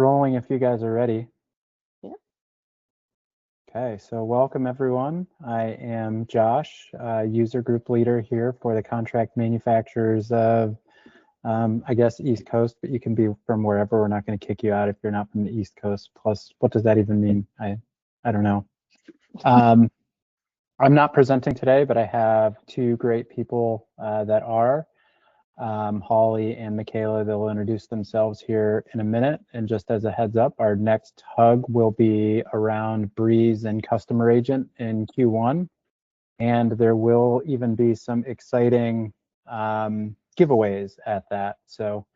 Rolling if you guys are ready. Yeah. Okay, so welcome everyone. I am Josh, user group leader here for the contract manufacturers of, I guess, East Coast, but you can be from wherever. We're not going to kick you out if you're not from the East Coast. Plus, what does that even mean? I don't know. I'm not presenting today, but I have two great people that are. Holly and Michaela, they'll introduce themselves here in a minute. And just as a heads up, our next hug will be around Breeze and Customer Agent in Q1. And there will even be some exciting giveaways at that. So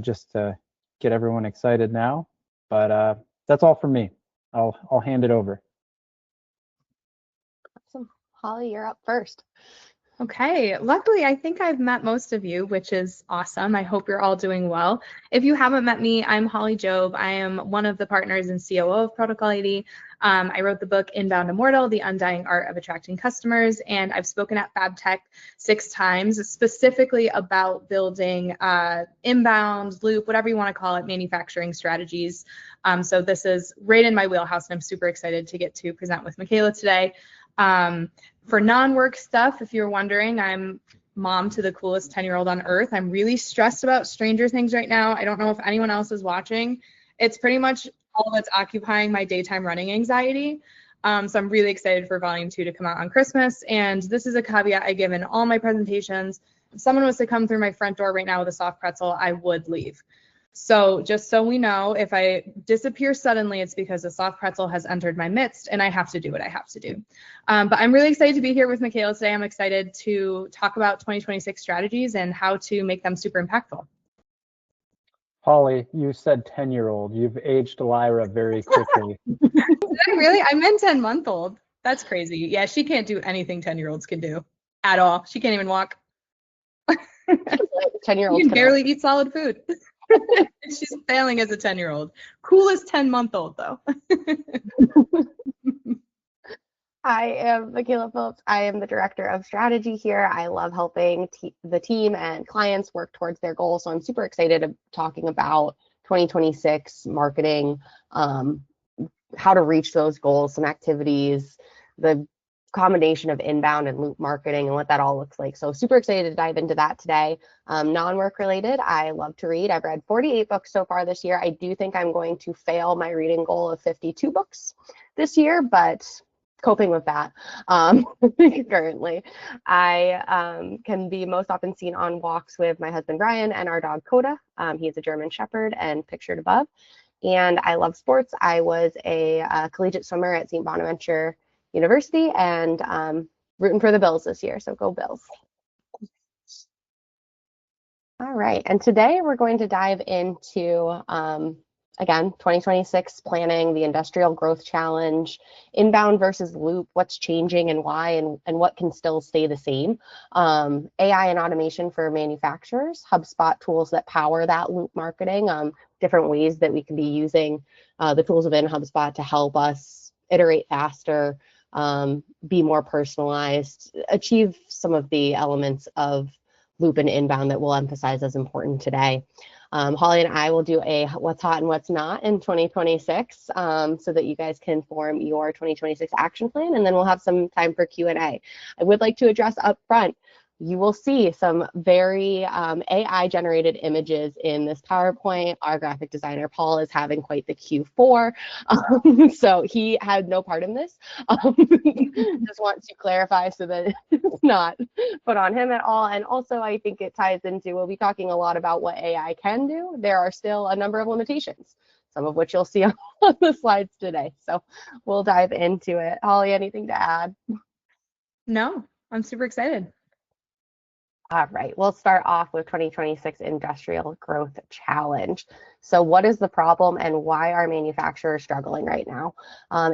just to get everyone excited now. But that's all from me. I'll hand it over. Awesome. Holly, you're up first. Okay, luckily I think I've met most of you, which is awesome. I hope you're all doing well. If you haven't met me, I'm Holly Job. I am one of the partners and COO of Protocol ID. I wrote the book Inbound Immortal, The Undying Art of Attracting Customers, and I've spoken at FabTech 6 times, specifically about building inbound, loop, whatever you want to call it, manufacturing strategies. So this is right in my wheelhouse, and I'm super excited to get to present with Michaela today. For non-work stuff, if you're wondering, I'm mom to the coolest 10-year-old on earth. I'm really stressed about Stranger Things right now. I don't know if anyone else is watching. It's pretty much all that's occupying my daytime running anxiety. So I'm really excited for Volume 2 to come out on Christmas. And this is a caveat I give in all my presentations. If someone was to come through my front door right now with a soft pretzel, I would leave. So just so we know, if I disappear suddenly, it's because a soft pretzel has entered my midst and I have to do what I have to do. But I'm really excited to be here with Michaela today. I'm excited to talk about 2026 strategies and how to make them super impactful. Holly, you said 10-year-old. You've aged Lyra very quickly. Did I really? I meant 10-month-old. That's crazy. Yeah, she can't do anything 10-year-olds can do at all. She can't even walk. 10-year-olds can barely eat solid food. She's failing as a 10-year-old. Coolest 10-month-old though. I am Michaela Phillips. I am the director of strategy here. I love helping the team and clients work towards their goals. So I'm super excited of talking about 2026 marketing, how to reach those goals, some activities, the combination of inbound and loop marketing and what that all looks like. So super excited to dive into that today. Non-work related, I love to read. I've read 48 books so far this year. I do think I'm going to fail my reading goal of 52 books this year, but coping with that currently. I can be most often seen on walks with my husband Ryan and our dog Coda. He is a German Shepherd and pictured above. And I love sports. I was a collegiate swimmer at St. Bonaventure University and rooting for the Bills this year, so go Bills. All right, and today we're going to dive into, again, 2026 planning, the industrial growth challenge, inbound versus loop, what's changing and why, and what can still stay the same. AI and automation for manufacturers, HubSpot tools that power that loop marketing, different ways that we can be using the tools within HubSpot to help us iterate faster, be more personalized, achieve some of the elements of loop and inbound that we'll emphasize as important today. Holly and I will do a what's hot and what's not in 2026 so that you guys can form your 2026 action plan, and then we'll have some time for Q&A. I would like to address up front, you will see some very AI generated images in this PowerPoint. Our graphic designer, Paul, is having quite the Q4. So he had no part in this. Just want to clarify so that it's not put on him at all. And also I think it ties into, we'll be talking a lot about what AI can do. There are still a number of limitations, some of which you'll see on the slides today. So we'll dive into it. Holly, anything to add? No, I'm super excited. All right, we'll start off with 2026 Industrial Growth Challenge. So what is the problem and why are manufacturers struggling right now?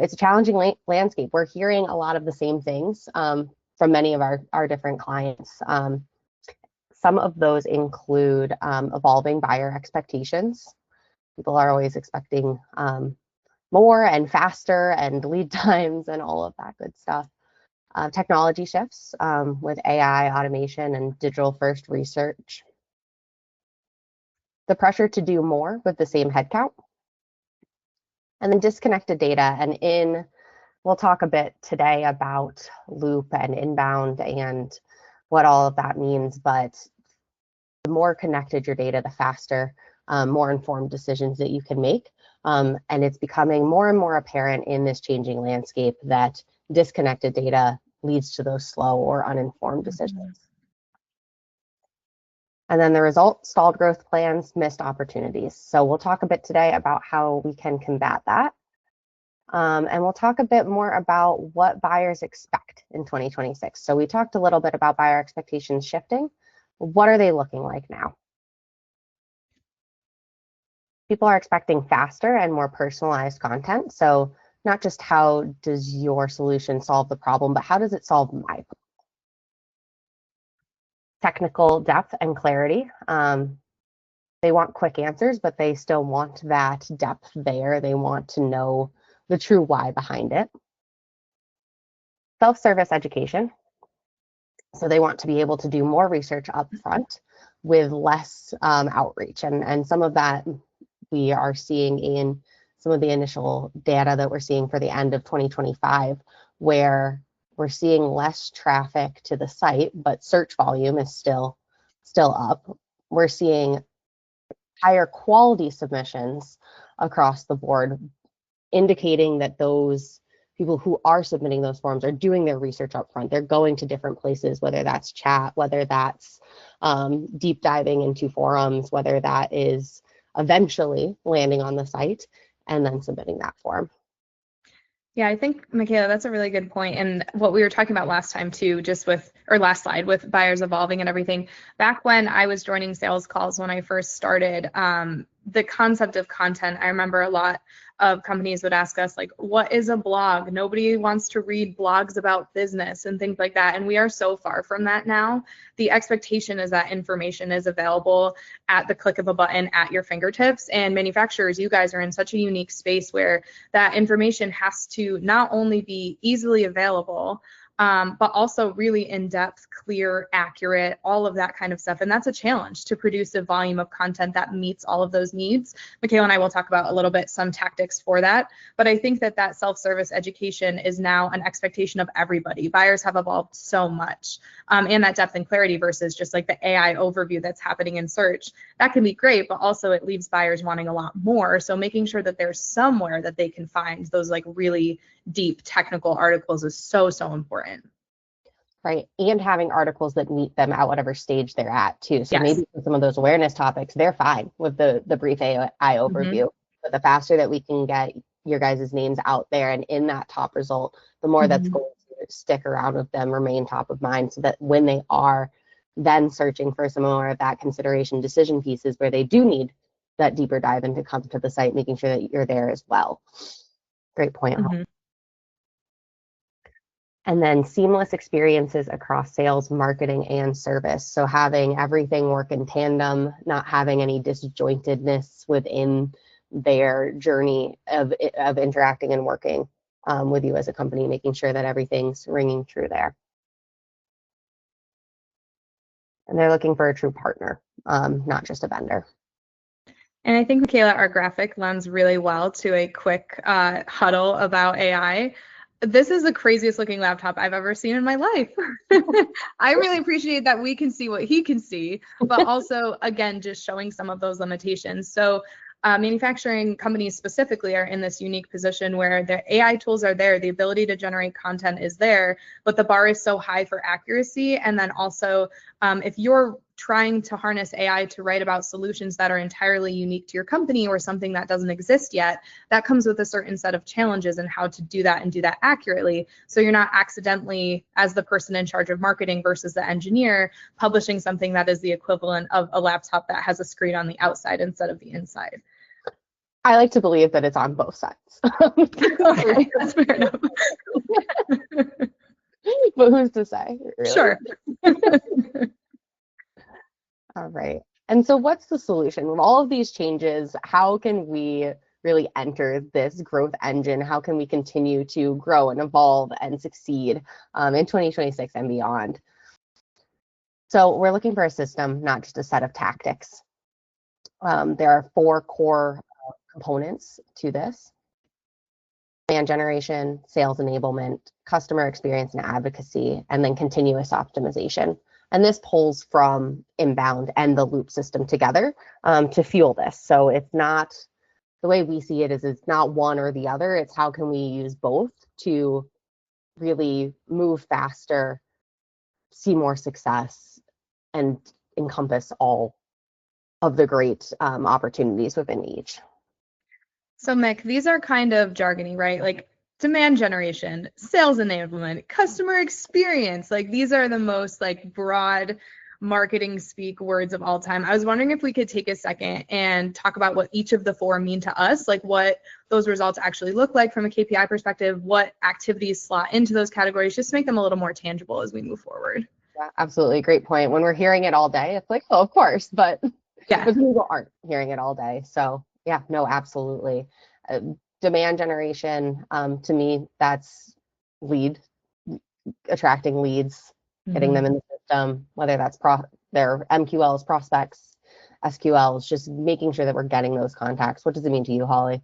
It's a challenging landscape. We're hearing a lot of the same things from many of our different clients. Some of those include evolving buyer expectations. People are always expecting more and faster and lead times and all of that good stuff. Technology shifts with AI, automation, and digital-first research. The pressure to do more with the same headcount. And then disconnected data. And we'll talk a bit today about loop and inbound and what all of that means, but the more connected your data, the faster, more informed decisions that you can make. And it's becoming more and more apparent in this changing landscape that disconnected data leads to those slow or uninformed decisions. And then the result, stalled growth plans, missed opportunities. So we'll talk a bit today about how we can combat that. And we'll talk a bit more about what buyers expect in 2026. So we talked a little bit about buyer expectations shifting. What are they looking like now? People are expecting faster and more personalized content. So not just how does your solution solve the problem, but how does it solve my problem? Technical depth and clarity. They want quick answers, but they still want that depth there. They want to know the true why behind it. Self-service education. So they want to be able to do more research up front with less outreach. And some of that we are seeing in some of the initial data that we're seeing for the end of 2025, where we're seeing less traffic to the site, but search volume is still up. We're seeing higher quality submissions across the board, indicating that those people who are submitting those forms are doing their research up front. They're going to different places, whether that's chat, whether that's deep diving into forums, whether that is eventually landing on the site and then submitting that form. Yeah, I think, Michaela, that's a really good point. And what we were talking about last time too, just with, or last slide, with buyers evolving and everything. Back when I was joining sales calls when I first started, the concept of content, I remember a lot of companies would ask us, like, what is a blog? Nobody wants to read blogs about business and things like that. And we are so far from that now. The expectation is that information is available at the click of a button at your fingertips. And manufacturers, you guys are in such a unique space where that information has to not only be easily available, but also really in-depth, clear, accurate, all of that kind of stuff. And that's a challenge to produce a volume of content that meets all of those needs. Michaela and I will talk about a little bit some tactics for that. But I think that that self-service education is now an expectation of everybody. Buyers have evolved so much. And that depth and clarity versus just like the AI overview that's happening in search. That can be great, but also it leaves buyers wanting a lot more. So making sure that there's somewhere that they can find those like really deep technical articles is so important. Right. And having articles that meet them at whatever stage they're at too. So Yes. maybe for some of those awareness topics, they're fine with the brief AI overview. But the faster that we can get your guys' names out there and in that top result, the more that's going to stick around with them, remain top of mind, so that when they are then searching for some more of that consideration decision pieces where they do need that deeper dive into come to the site, making sure that you're there as well. Great point. And then seamless experiences across sales, marketing, and service. So having everything work in tandem, not having any disjointedness within their journey of interacting and working with you as a company, making sure that everything's ringing true there. And they're looking for a true partner, not just a vendor. And I think, Michaela, our graphic lends really well to a quick huddle about AI. This is the craziest looking laptop I've ever seen in my life. I really appreciate that we can see what he can see, but also, again, just showing some of those limitations. So manufacturing companies specifically are in this unique position where the AI tools are there, the ability to generate content is there, but the bar is so high for accuracy. And then also, if you're trying to harness AI to write about solutions that are entirely unique to your company or something that doesn't exist yet, that comes with a certain set of challenges in how to do that and do that accurately. So you're not accidentally, as the person in charge of marketing versus the engineer, publishing something that is the equivalent of a laptop that has a screen on the outside instead of the inside. I like to believe that it's on both sides. Okay, that's fair enough. But who's to say? Really? Sure. All right. And so what's the solution? With all of these changes, how can we really enter this growth engine? How can we continue to grow and evolve and succeed in 2026 and beyond? So we're looking for a system, not just a set of tactics. There are 4 core components to this. demand generation, sales enablement, customer experience and advocacy, and then continuous optimization. And this pulls from inbound and the loop system together to fuel this. So it's not, the way we see it is it's not one or the other. It's how can we use both to really move faster, see more success, and encompass all of the great opportunities within each. So Mick, these are kind of jargony, right? Like demand generation, sales enablement, customer experience. Like these are the most like broad marketing speak words of all time. I was wondering if we could take a second and talk about what each of the four mean to us, like what those results actually look like from a KPI perspective, what activities slot into those categories, just to make them a little more tangible as we move forward. Yeah, absolutely. Great point. When we're hearing it all day, it's like, oh, of course, but Yeah. people aren't hearing it all day. So yeah, no, absolutely. Demand generation, to me, that's attracting leads, getting them in the system, whether that's their MQLs, prospects, SQLs, just making sure that we're getting those contacts. What does it mean to you, Holly?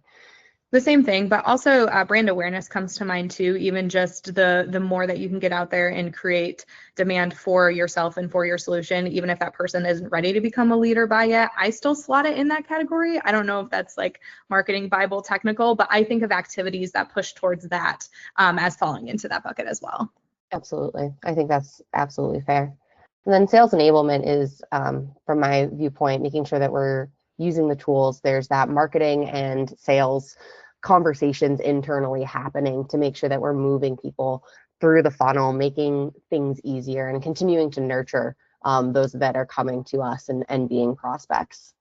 The same thing, but also brand awareness comes to mind too. Even just the more that you can get out there and create demand for yourself and for your solution, even if that person isn't ready to become a leader by yet, I still slot it in that category. I don't know if that's like marketing Bible technical, but I think of activities that push towards that as falling into that bucket as well. Absolutely. I think that's absolutely fair. And then sales enablement is, from my viewpoint, making sure that we're using the tools. There's that marketing and sales conversations internally happening to make sure that we're moving people through the funnel, making things easier and continuing to nurture those that are coming to us and being prospects.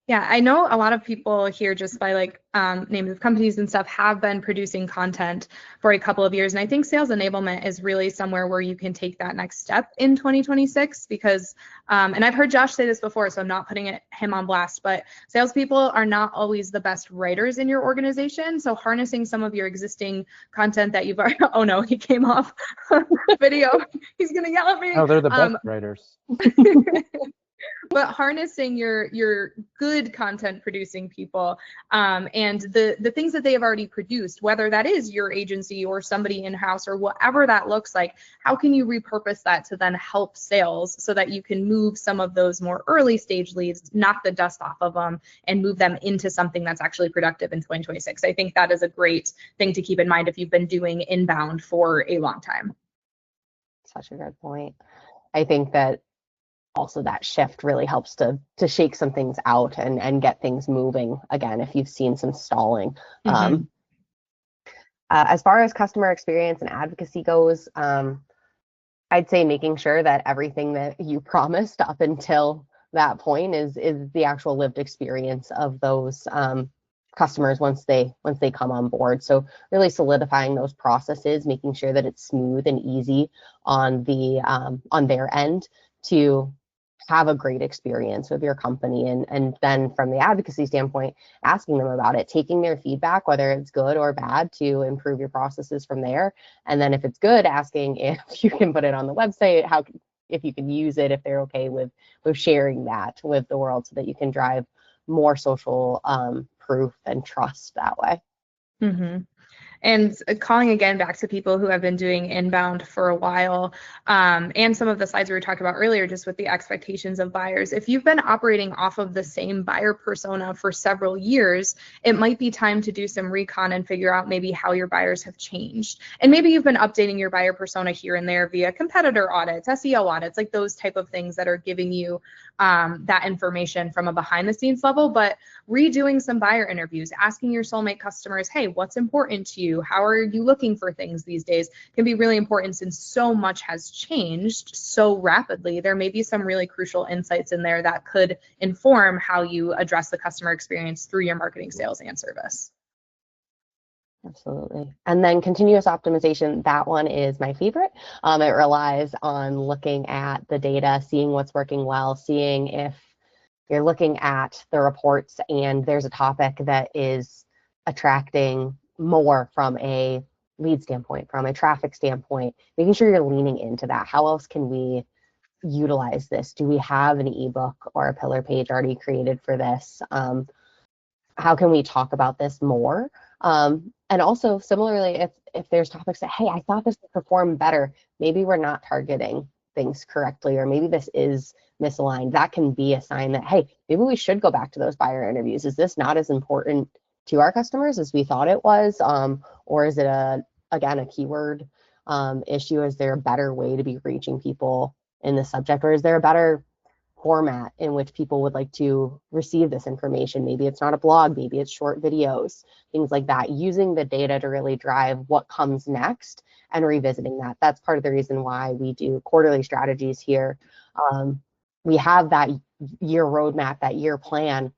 Yeah, I know a lot of people here, just by like names of companies and stuff, have been producing content for a couple of years. And I think sales enablement is really somewhere where you can take that next step in 2026 because, and I've heard Josh say this before, so I'm not putting him on blast, but salespeople are not always the best writers in your organization. So harnessing some of your existing content that you've already, oh no, he came off video. He's going to yell at me. Oh, they're the best writers. But harnessing your good content producing people and the things that they have already produced, whether that is your agency or somebody in-house or whatever that looks like, how can you repurpose that to then help sales so that you can move some of those more early stage leads, knock the dust off of them, and move them into something that's actually productive in 2026? I think that is a great thing to keep in mind if you've been doing inbound for a long time. Such a good point. I think that also that shift really helps to shake some things out and get things moving again if you've seen some stalling. As far as customer experience and advocacy goes, I'd say making sure that everything that you promised up until that point is the actual lived experience of those customers once they come on board. So really solidifying those processes, making sure that it's smooth and easy on their end to have a great experience with your company. And then from the advocacy standpoint, asking them about it, taking their feedback, whether it's good or bad, to improve your processes from there. And then if it's good, asking if you can put it on the website, if you can use it, if they're okay with sharing that with the world so that you can drive more social proof and trust that way. And calling again back to people who have been doing inbound for a while, and some of the slides we were talking about earlier, just with the expectations of buyers. If you've been operating off of the same buyer persona for several years, it might be time to do some recon and figure out maybe how your buyers have changed. And maybe you've been updating your buyer persona here and there via competitor audits, SEO audits, like those type of things that are giving you that information from a behind the scenes level. But redoing some buyer interviews, asking your soulmate customers, hey, what's important to you? How are you looking for things these days? Can be really important since so much has changed so rapidly. There may be some really crucial insights in there that could inform how you address the customer experience through your marketing, sales, and service. Absolutely. And then continuous optimization, that one is my favorite. It relies on looking at the data, seeing what's working well, seeing if you're looking at the reports and there's a topic that is attracting more from a lead standpoint, from a traffic standpoint, making sure you're leaning into that. How else can we utilize this? Do we have an ebook or a pillar page already created for this? How can we talk about this more? And also similarly, if there's topics that, hey, I thought this would perform better, maybe we're not targeting things correctly, or maybe this is misaligned, that can be a sign that, hey, maybe we should go back to those buyer interviews. Is this not as important to our customers as we thought it was? Or is it again, a keyword issue? Is there a better way to be reaching people in this subject? Or is there a better format in which people would like to receive this information? Maybe it's not a blog, maybe it's short videos, things like that. Using the data to really drive what comes next and revisiting that. That's part of the reason why we do quarterly strategies here. We have that year roadmap, that year plan,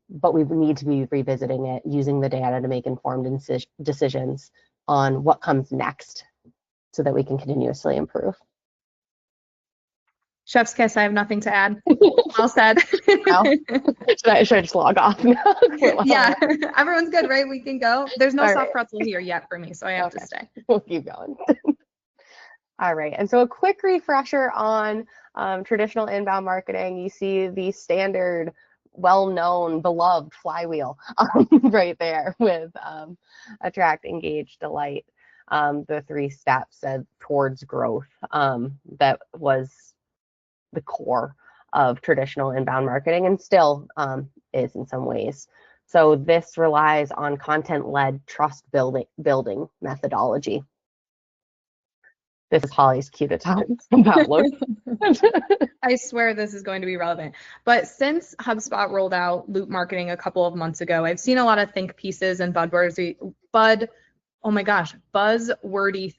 but we need to be revisiting it, using the data to make informed decisions on what comes next so that we can continuously improve. Chef's kiss, I have nothing to add. Well said. Well, should I just log off now? Yeah, everyone's good, right? We can go. There's no All soft right. pretzel here yet for me, so I have to stay. We'll keep going. All right, and so a quick refresher on traditional inbound marketing. You see the standard, well-known, beloved flywheel right there with attract, engage, delight, the 3 steps towards growth. That was the core of traditional inbound marketing, and still is in some ways. So this relies on content-led trust building methodology. This is Holly's cue to talk about load. I swear this is going to be relevant. But since HubSpot rolled out loop marketing a couple of months ago, I've seen a lot of think pieces and buzzwordy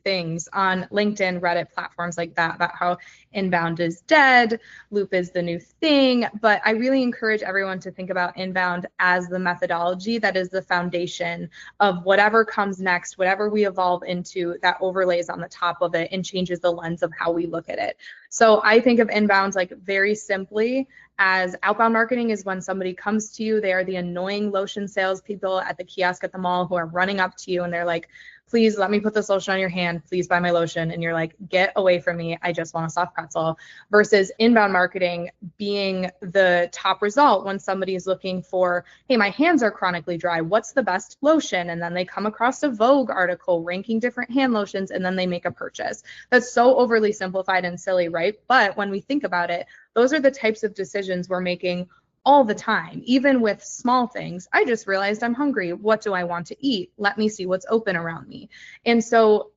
things on LinkedIn, Reddit, platforms like that about how inbound is dead, loop is the new thing. But I really encourage everyone to think about inbound as the methodology that is the foundation of whatever comes next, whatever we evolve into, that overlays on the top of it and changes the lens of how we look at it. So I think of inbounds like very simply as outbound marketing is when somebody comes to you. They are the annoying lotion salespeople at the kiosk at the mall who are running up to you and they're like, please let me put this lotion on your hand. Please buy my lotion. And you're like, get away from me. I just want a soft pretzel. Versus inbound marketing being the top result when somebody is looking for, hey, my hands are chronically dry. What's the best lotion? And then they come across a Vogue article ranking different hand lotions and then they make a purchase. That's so overly simplified and silly, right? But when we think about it, those are the types of decisions we're making all the time, even with small things. I just realized I'm hungry. What do I want to eat? Let me see what's open around me. And so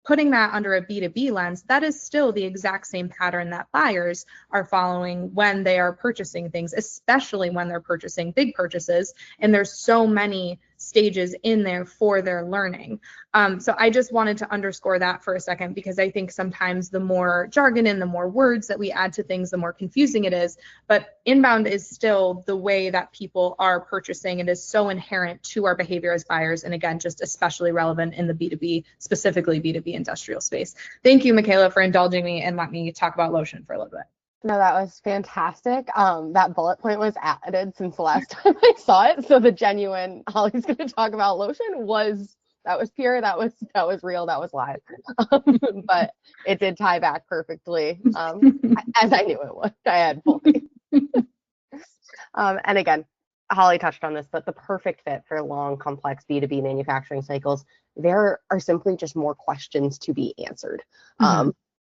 putting that under a B2B lens, that is still the exact same pattern that buyers are following when they are purchasing things, especially when they're purchasing big purchases. And there's so many stages in there for their learning. So I just wanted to underscore that for a second, because I think sometimes the more jargon and the more words that we add to things, the more confusing it is. But inbound is still the way that people are purchasing. It is so inherent to our behavior as buyers. And again, just especially relevant in the B2B, specifically B2B industrial space. Thank you, Michaela, for indulging me and let me talk about lotion for a little bit. No, that was fantastic. That bullet point was added since the last time I saw it. So the genuine Holly's going to talk about lotion was pure, that was real, that was live. But it did tie back perfectly, as I knew it would. I had fully. And again, Holly touched on this, but the perfect fit for long, complex B2B manufacturing cycles, there are simply just more questions to be answered.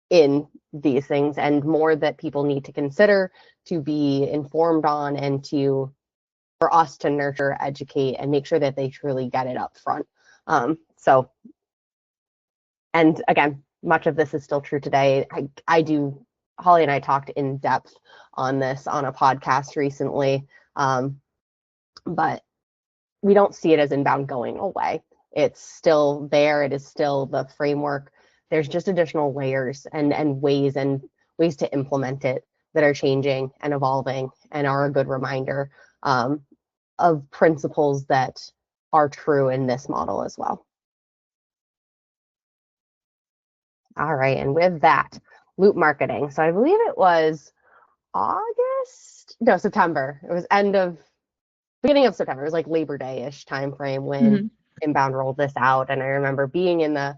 In these things, and more that people need to consider, to be informed on, and for us to nurture, educate, and make sure that they truly get it up front. And again, much of this is still true today. Holly and I talked in depth on this on a podcast recently, but we don't see it as inbound going away. It's still there. It is still the framework. There's just additional layers and ways to implement it that are changing and evolving and are a good reminder of principles that are true in this model as well. All right, and with that, loop marketing. So I believe it was September. It was beginning of September. It was like Labor Day-ish timeframe when Inbound rolled this out. And I remember being in the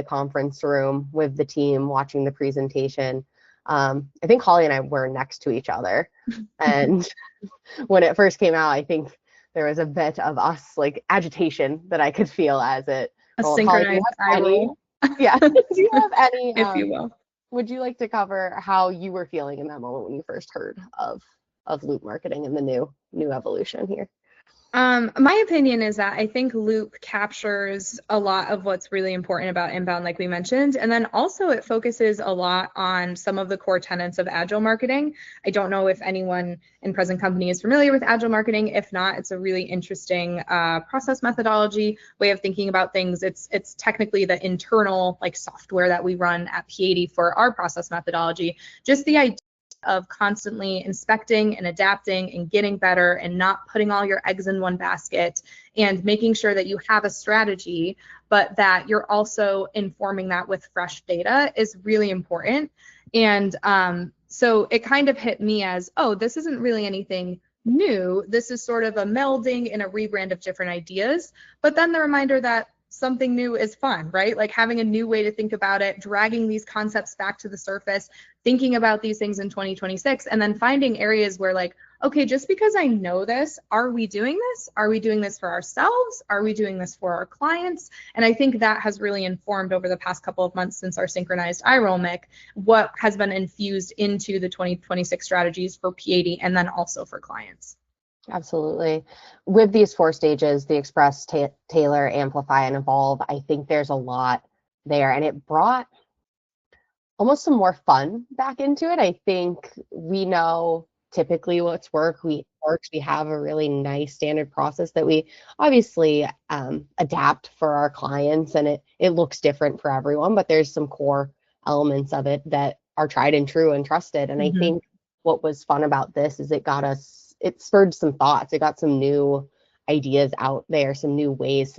conference room with the team watching the presentation. I think Holly and I were next to each other. And when it first came out, I think there was a bit of us like agitation that I could feel as it A rolled. Holly, do you synchronized have eye any? roll, Yeah. Do you have any? if you will. Would you like to cover how you were feeling in that moment when you first heard of loop marketing and the new evolution here? My opinion is that I think Loop captures a lot of what's really important about inbound, like we mentioned. And then also it focuses a lot on some of the core tenets of agile marketing. I don't know if anyone in present company is familiar with agile marketing. If not, it's a really interesting process methodology, way of thinking about things. It's technically the internal like software that we run at P80 for our process methodology. Just the idea of constantly inspecting and adapting and getting better and not putting all your eggs in one basket and making sure that you have a strategy, but that you're also informing that with fresh data is really important. And so it kind of hit me as, oh, this isn't really anything new. This is sort of a melding and a rebrand of different ideas. But then the reminder that something new is fun, right? Like having a new way to think about it, dragging these concepts back to the surface, thinking about these things in 2026, and then finding areas where like, okay, just because I know this, are we doing this? Are we doing this for ourselves? Are we doing this for our clients? And I think that has really informed over the past couple of months since our synchronized iRoll Mick, what has been infused into the 2026 strategies for P80 and then also for clients. Absolutely. With these 4 stages, the express, tailor, amplify, and evolve, I think there's a lot there, and it brought almost some more fun back into it. I think we know typically what's works. We have a really nice standard process that we obviously adapt for our clients, and it looks different for everyone, but there's some core elements of it that are tried and true and trusted. And I think what was fun about this is it spurred some thoughts. It got some new ideas out there, some new ways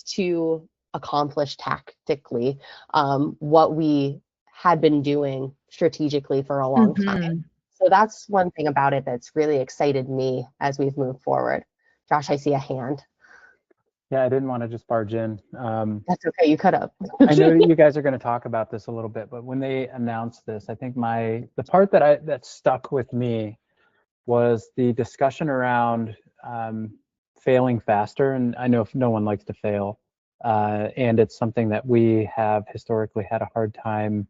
to accomplish tactically what we had been doing strategically for a long time. So that's one thing about it that's really excited me as we've moved forward. Josh, I see a hand. Yeah, I didn't want to just barge in. That's okay, you could have. I know that you guys are going to talk about this a little bit, but when they announced this, I think the part that stuck with me was the discussion around failing faster. And I know if no one likes to fail, and it's something that we have historically had a hard time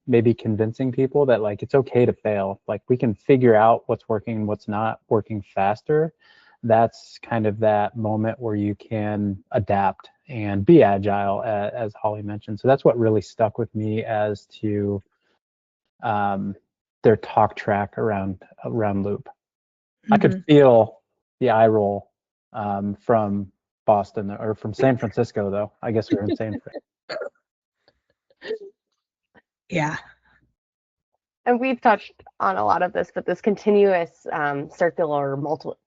maybe convincing people that like it's okay to fail. Like we can figure out what's working and what's not working faster. That's kind of that moment where you can adapt and be agile, as Holly mentioned. So that's what really stuck with me as to their talk track around Loop. I could feel the eye roll from Boston or from San Francisco, though. I guess we were in San Francisco. Yeah. And we've touched on a lot of this, but this continuous circular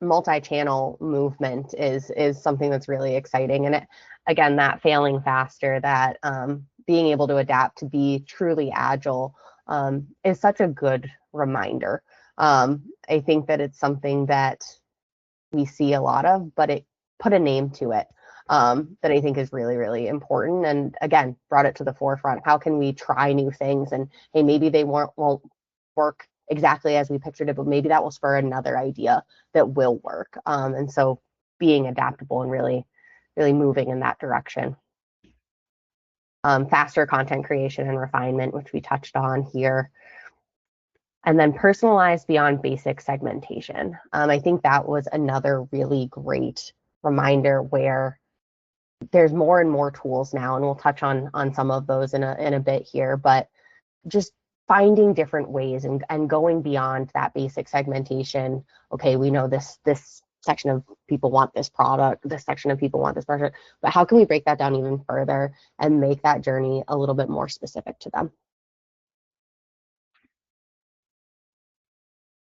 multi-channel movement is something that's really exciting. And again, that failing faster, that being able to adapt to be truly agile is such a good reminder. I think that it's something that we see a lot of, but it put a name to it that I think is really, really important. And again, brought it to the forefront. How can we try new things? And hey, maybe they won't work exactly as we pictured it, but maybe that will spur another idea that will work. And so being adaptable and really, really moving in that direction. Faster content creation and refinement, which we touched on here. And then personalized beyond basic segmentation. I think that was another really great reminder where there's more and more tools now, and we'll touch on some of those in a bit here, but just finding different ways and going beyond that basic segmentation. Okay, we know this section of people want this product, this section of people want this product, but how can we break that down even further and make that journey a little bit more specific to them?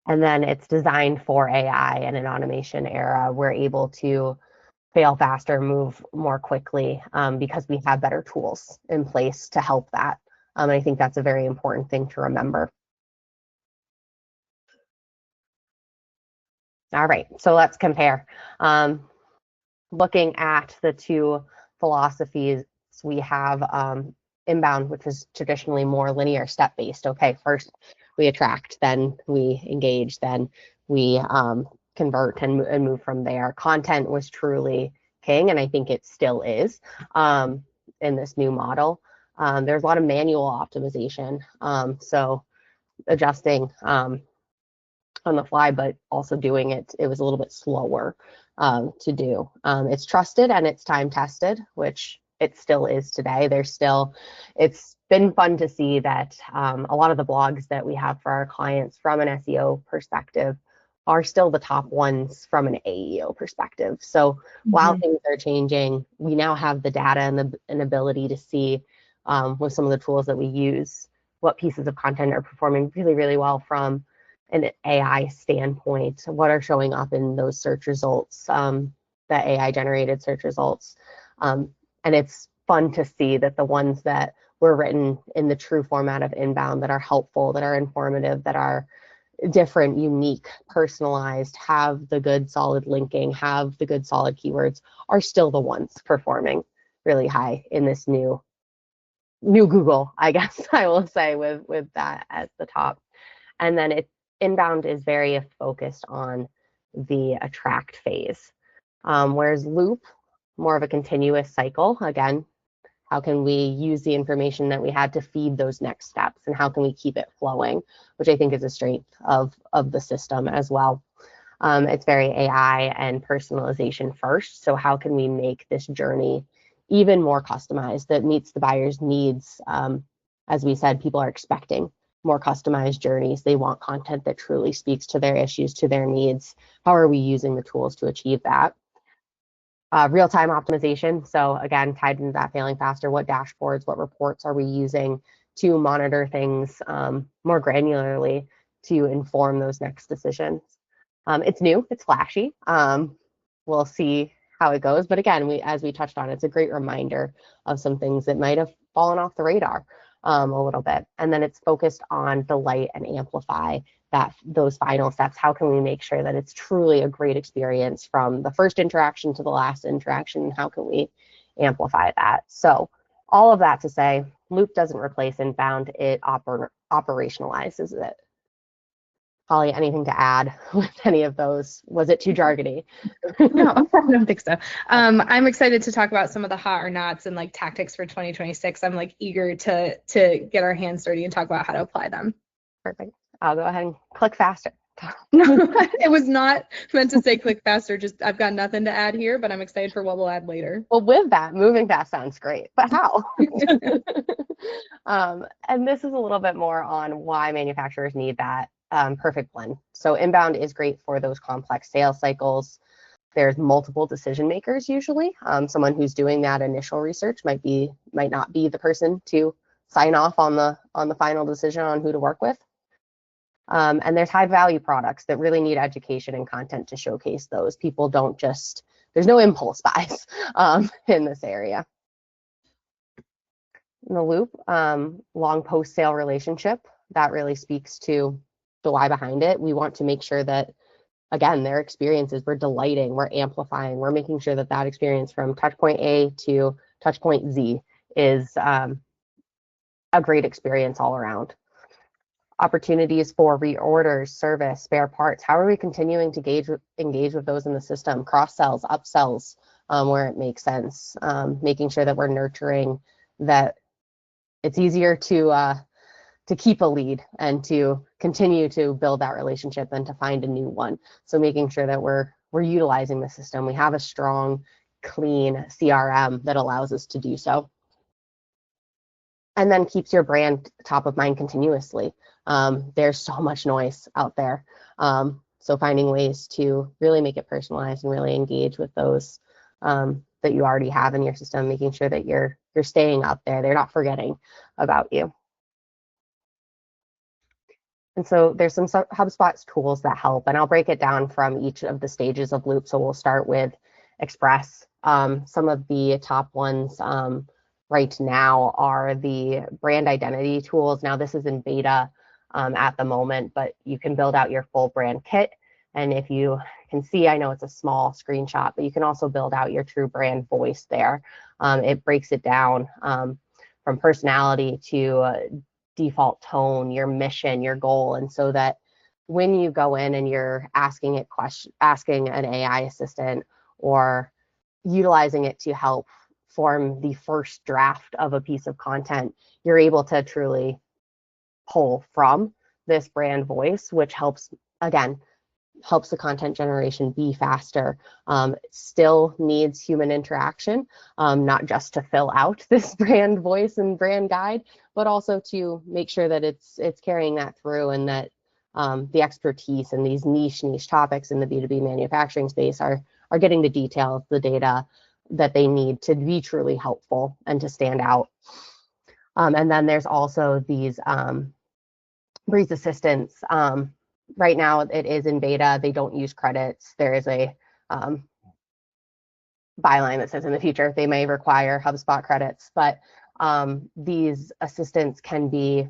And then it's designed for AI and an automation era. We're able to fail faster, move more quickly because we have better tools in place to help that. I think that's a very important thing to remember. All right, so let's compare. Looking at the two philosophies, we have inbound, which is traditionally more linear, step-based. Okay, first we attract, then we engage, then we convert and move from there. Content was truly king, and I think it still is in this new model. There's a lot of manual optimization, so adjusting on the fly, but also doing it was a little bit slower to do. It's trusted and it's time tested, which it still is today. It's been fun to see that a lot of the blogs that we have for our clients from an SEO perspective are still the top ones from an AEO perspective. So while things are changing, we now have the data and an ability to see with some of the tools that we use what pieces of content are performing really, really well from an AI standpoint, what are showing up in those search results, the AI generated search results. And it's fun to see that the ones that were written in the true format of inbound, that are helpful, that are informative, that are different, unique, personalized, have the good solid linking, have the good solid keywords, are still the ones performing really high in this new Google, I guess I will say, with that at the top. And then inbound is very focused on the attract phase, whereas loop, more of a continuous cycle. Again, how can we use the information that we had to feed those next steps, and how can we keep it flowing, which I think is a strength of the system as well. It's very AI and personalization first. So how can we make this journey even more customized, that meets the buyer's needs? As we said, people are expecting more customized journeys. They want content that truly speaks to their issues, to their needs. How are we using the tools to achieve that? Real-time optimization. So again, tied into that failing faster, what dashboards, what reports are we using to monitor things more granularly to inform those next decisions? It's new, it's flashy. We'll see how it goes. But again, as we touched on, it's a great reminder of some things that might have fallen off the radar a little bit. And then it's focused on delight and amplify those final steps. How can we make sure that it's truly a great experience from the first interaction to the last interaction? How can we amplify that? So all of that to say, Loop doesn't replace inbound, it operationalizes it. Holly, anything to add with any of those? Was it too jargony? No, I don't think so. I'm excited to talk about some of the hot or nots and like tactics for 2026. I'm like eager to get our hands dirty and talk about how to apply them. Perfect. I'll go ahead and click faster. No, it was not meant to say click faster. Just I've got nothing to add here, but I'm excited for what we'll add later. Well, with that, moving fast sounds great, but how? And this is a little bit more on why manufacturers need that perfect blend. So inbound is great for those complex sales cycles. There's multiple decision makers usually. Someone who's doing that initial research might not be the person to sign off on the final decision on who to work with. And there's high value products that really need education and content to showcase those. People don't there's no impulse buys in this area. In the Loop, long post-sale relationship, that really speaks to the why behind it. We want to make sure that, again, their experiences, we're delighting, we're amplifying, we're making sure that experience from touch point A to touch point Z is a great experience all around. Opportunities for reorders, service, spare parts. How are we continuing to engage with those in the system? Cross-sells, upsells, where it makes sense. Making sure that we're nurturing, that it's easier to keep a lead and to continue to build that relationship than to find a new one. So making sure that we're utilizing the system. We have a strong, clean CRM that allows us to do so. And then keeps your brand top of mind continuously. There's so much noise out there. So finding ways to really make it personalized and really engage with those that you already have in your system, making sure that you're staying up there. They're not forgetting about you. And so there's some HubSpot tools that help, and I'll break it down from each of the stages of Loop. So we'll start with Express. Some of the top ones right now are the brand identity tools. Now this is in beta at the moment, but you can build out your full brand kit. And if you can see, I know it's a small screenshot, but you can also build out your true brand voice there. It breaks it down from personality to default tone, your mission, your goal, and so that when you go in and you're asking an AI assistant or utilizing it to help form the first draft of a piece of content, you're able to truly pull from this brand voice, which helps the content generation be faster. Still needs human interaction, not just to fill out this brand voice and brand guide, but also to make sure that it's carrying that through, and that the expertise in these niche topics in the B2B manufacturing space are getting the details, the data that they need to be truly helpful and to stand out. And then there's also these Breeze assistants. Right now it is in beta. They don't use credits. There is a byline that says in the future they may require HubSpot credits, but these assistants can be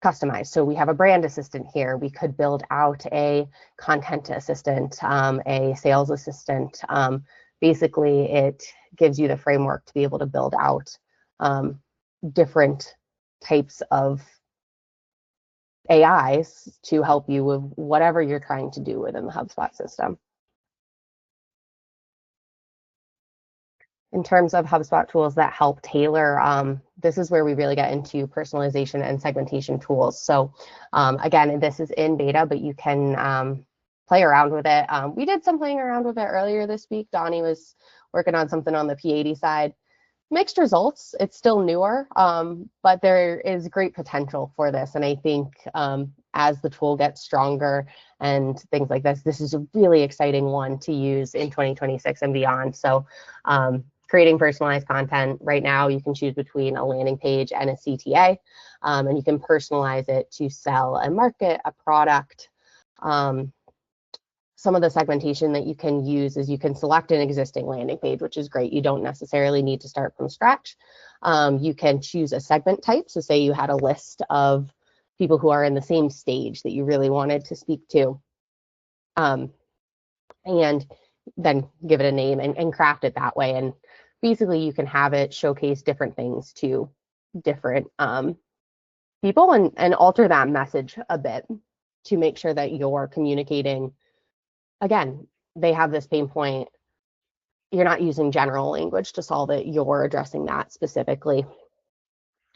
customized. So we have a brand assistant here. We could build out a content assistant, a sales assistant. Basically, it gives you the framework to be able to build out different types of AIs to help you with whatever you're trying to do within the HubSpot system. In terms of HubSpot tools that help tailor, this is where we really get into personalization and segmentation tools. So again, this is in beta, but you can play around with it. We did some playing around with it earlier this week. Donnie was working on something on the P80 side. Mixed results. It's still newer, but there is great potential for this. And I think as the tool gets stronger and things like this is a really exciting one to use in 2026 and beyond. So creating personalized content, right now you can choose between a landing page and a CTA, and you can personalize it to sell and market a product. Some of the segmentation that you can use is you can select an existing landing page, which is great. You don't necessarily need to start from scratch. You can choose a segment type. So say you had a list of people who are in the same stage that you really wanted to speak to, and then give it a name and craft it that way. And basically you can have it showcase different things to different people and alter that message a bit to make sure that you're communicating. Again, they have this pain point. You're not using general language to solve it. You're addressing that specifically.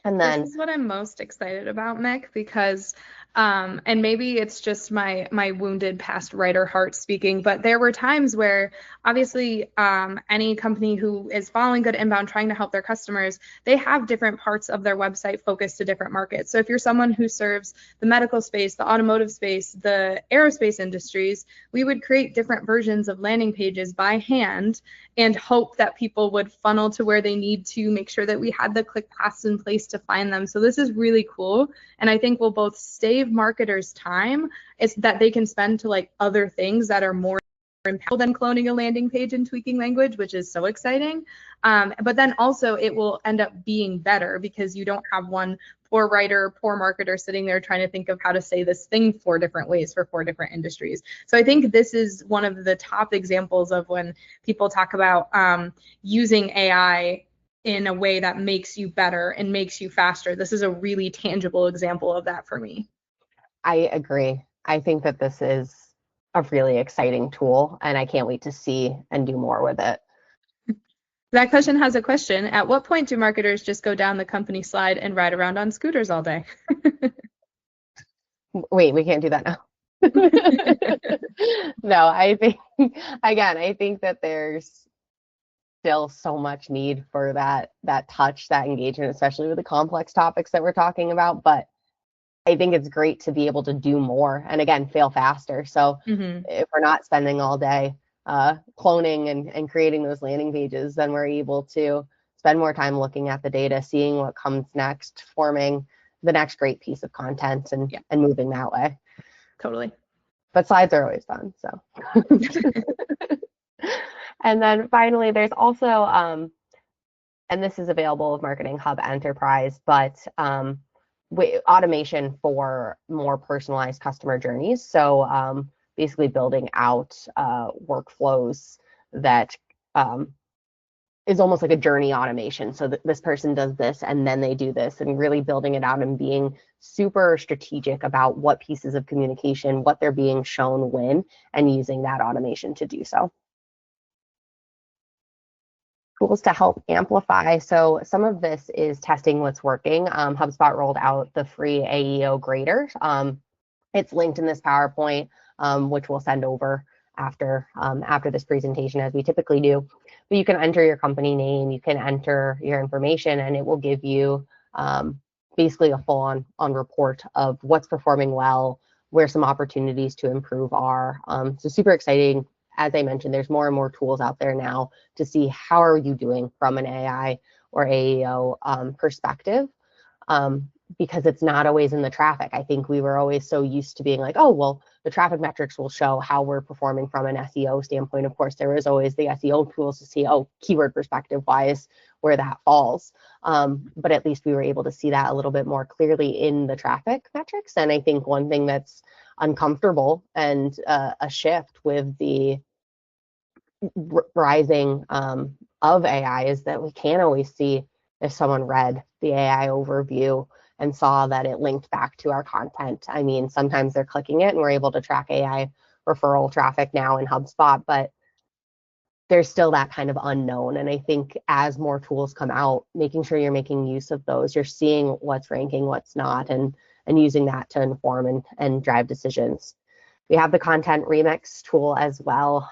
And then this is what I'm most excited about, Mick, because and maybe it's just my wounded past writer heart speaking, but there were times where obviously any company who is following good inbound, trying to help their customers, they have different parts of their website focused to different markets. So if you're someone who serves the medical space, the automotive space, the aerospace industries, we would create different versions of landing pages by hand and hope that people would funnel to where they need to, make sure that we had the click paths in place to find them. So this is really cool. And I think will both save marketers time, it's that they can spend to like other things that are more impactful than cloning a landing page and tweaking language, which is so exciting. But then also it will end up being better because you don't have one poor writer, poor marketer sitting there trying to think of how to say this thing 4 different ways for 4 different industries. So I think this is one of the top examples of when people talk about using AI in a way that makes you better and makes you faster. This is a really tangible example of that for me. I agree. I think that this is a really exciting tool, and I can't wait to see and do more with it. That question has a question. At what point do marketers just go down the company slide and ride around on scooters all day? Wait, we can't do that now. No, I think that there's still so much need for that touch, that engagement, especially with the complex topics that we're talking about. But I think it's great to be able to do more and again, fail faster. So if we're not spending all day cloning and creating those landing pages, then we're able to spend more time looking at the data, seeing what comes next, forming the next great piece of content and moving that way. Totally. But slides are always fun. So. And then finally, there's also, and this is available with Marketing Hub Enterprise, but automation for more personalized customer journeys. So basically building out workflows that is almost like a journey automation. So that this person does this and then they do this, and really building it out and being super strategic about what pieces of communication, what they're being shown when, and using that automation to do so. Tools to help amplify. So some of this is testing what's working. HubSpot rolled out the free AEO grader. It's linked in this PowerPoint, which we'll send over after this presentation, as we typically do. But you can enter your company name, you can enter your information, and it will give you basically a full-on report of what's performing well, where some opportunities to improve are. So super exciting. As I mentioned, there's more and more tools out there now to see how are you doing from an AI or AEO perspective. Because it's not always in the traffic. I think we were always so used to being like, oh, well, the traffic metrics will show how we're performing from an SEO standpoint. Of course, there is always the SEO tools to see, oh, keyword perspective wise, where that falls. But at least we were able to see that a little bit more clearly in the traffic metrics. And I think one thing that's uncomfortable and a shift with the rising of AI is that we can't always see if someone read the AI overview and saw that it linked back to our content. I mean, sometimes they're clicking it and we're able to track AI referral traffic now in HubSpot, but there's still that kind of unknown. And I think as more tools come out, making sure you're making use of those, you're seeing what's ranking, what's not, and using that to inform and drive decisions. We have the content remix tool as well.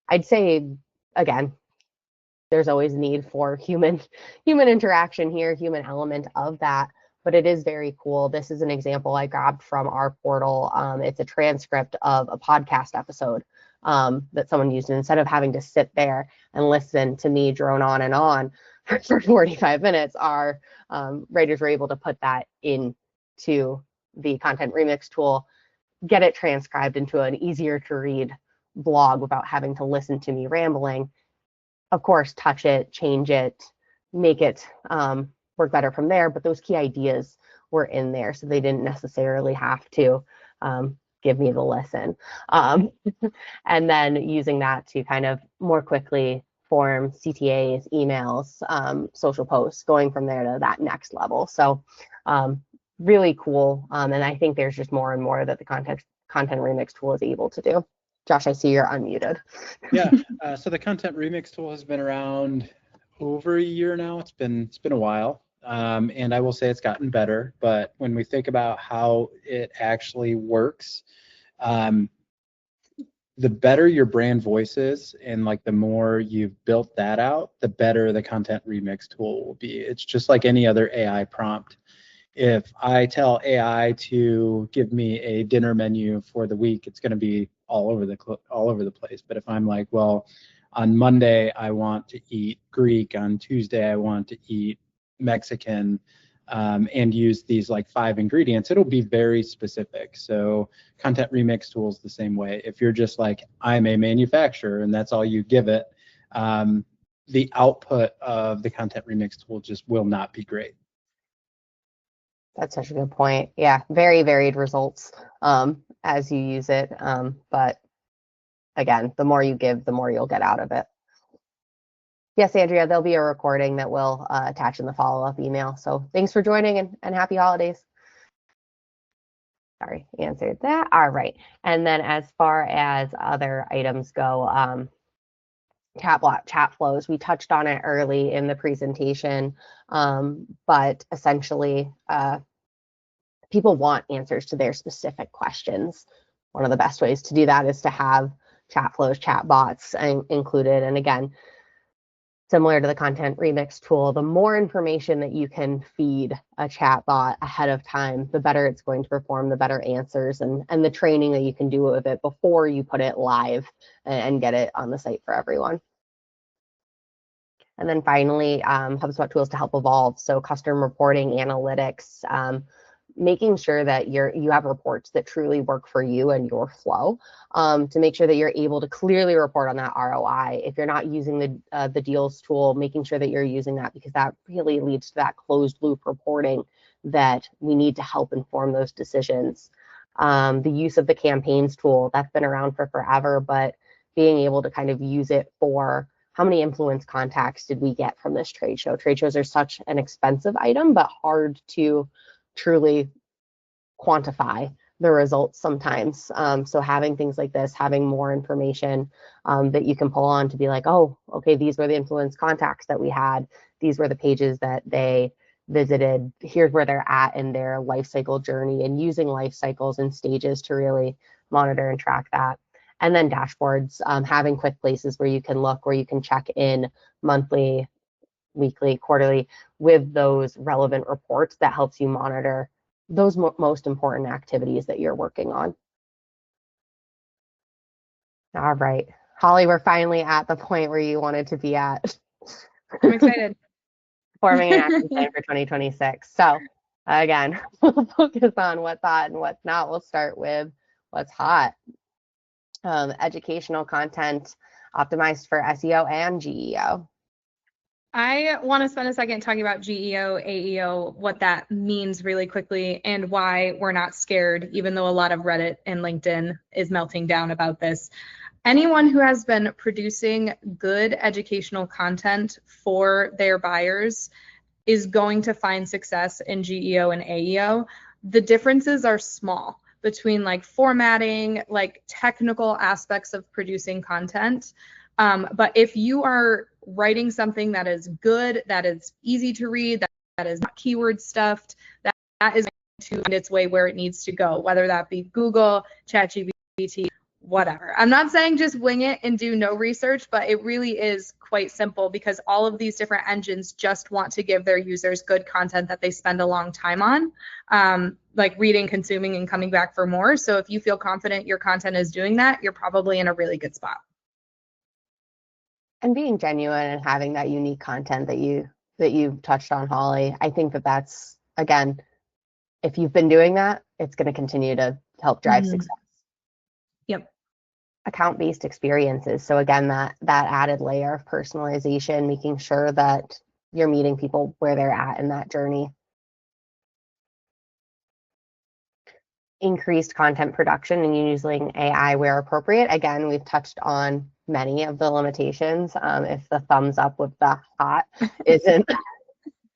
I'd say, again, there's always need for human interaction here, human element of that, but it is very cool. This is an example I grabbed from our portal. It's a transcript of a podcast episode that someone used. And instead of having to sit there and listen to me drone on and on for 45 minutes, our writers were able to put that into the content remix tool, get it transcribed into an easier to read blog without having to listen to me rambling. Of course, touch it, change it, make it work better from there. But those key ideas were in there, so they didn't necessarily have to give me the listen. And then using that to kind of more quickly form CTAs, emails, social posts, going from there to that next level. So really cool. And I think there's just more and more that the content remix tool is able to do. Josh, I see you're unmuted. Yeah, so the content remix tool has been around over a year now. It's been a while, and I will say it's gotten better. But when we think about how it actually works, the better your brand voice is, and like the more you've built that out, the better the content remix tool will be. It's just like any other AI prompt. If I tell AI to give me a dinner menu for the week, it's going to be all over the place. But if I'm like, well, on Monday I want to eat Greek, on Tuesday I want to eat Mexican, and use these like 5 ingredients, it'll be very specific. So content remix tools the same way. If you're just like, I'm a manufacturer, and that's all you give it, the output of the content remix tool just will not be great. That's such a good point. Yeah, very varied results as you use it. But again, the more you give, the more you'll get out of it. Yes, Andrea, there'll be a recording that we'll attach in the follow-up email. So thanks for joining, and happy holidays. Sorry, answered that. All right. And then as far as other items go, chat flows, we touched on it early in the presentation, but essentially people want answers to their specific questions. One of the best ways to do that is to have chat flows, chat bots included. And again, similar to the content remix tool, the more information that you can feed a chat bot ahead of time, the better it's going to perform, the better answers, and the training that you can do with it before you put it live and get it on the site for everyone. And then finally, HubSpot tools to help evolve. So custom reporting, analytics, making sure that you have reports that truly work for you and your flow, to make sure that you're able to clearly report on that ROI. If you're not using the deals tool, making sure that you're using that, because that really leads to that closed loop reporting that we need to help inform those decisions. The use of the campaigns tool, that's been around for forever, but being able to kind of use it for how many influence contacts did we get from this trade show? Trade shows are such an expensive item, but hard to truly quantify the results sometimes. So having things like this, having more information that you can pull on to be like, oh, okay, these were the influence contacts that we had. These were the pages that they visited. Here's where they're at in their life cycle journey, and using life cycles and stages to really monitor and track that. And then dashboards, having quick places where you can look, where you can check in monthly, weekly, quarterly with those relevant reports that helps you monitor those most important activities that you're working on. All right, Holly, we're finally at the point where you wanted to be at. I'm excited. Forming an action plan for 2026. So again, we'll focus on what's hot and what's not. We'll start with what's hot. Educational content optimized for SEO and GEO. I want to spend a second talking about GEO, AEO, what that means really quickly, and why we're not scared, even though a lot of Reddit and LinkedIn is melting down about this. Anyone who has been producing good educational content for their buyers is going to find success in GEO and AEO. The differences are small between like formatting, like technical aspects of producing content. But if you are writing something that is good, that is easy to read, that is not keyword stuffed, that is going to find its way where it needs to go, whether that be Google, ChatGPT, whatever. I'm not saying just wing it and do no research, but it really is quite simple because all of these different engines just want to give their users good content that they spend a long time on, like reading, consuming, and coming back for more. So if you feel confident your content is doing that, you're probably in a really good spot. And being genuine and having that unique content that you touched on, Holly, I think that's, again, if you've been doing that, it's going to continue to help drive success. Yep. Account-based experiences. So again, that added layer of personalization, making sure that you're meeting people where they're at in that journey. Increased content production and using AI where appropriate. Again, we've touched on many of the limitations. If the thumbs up with the hot isn't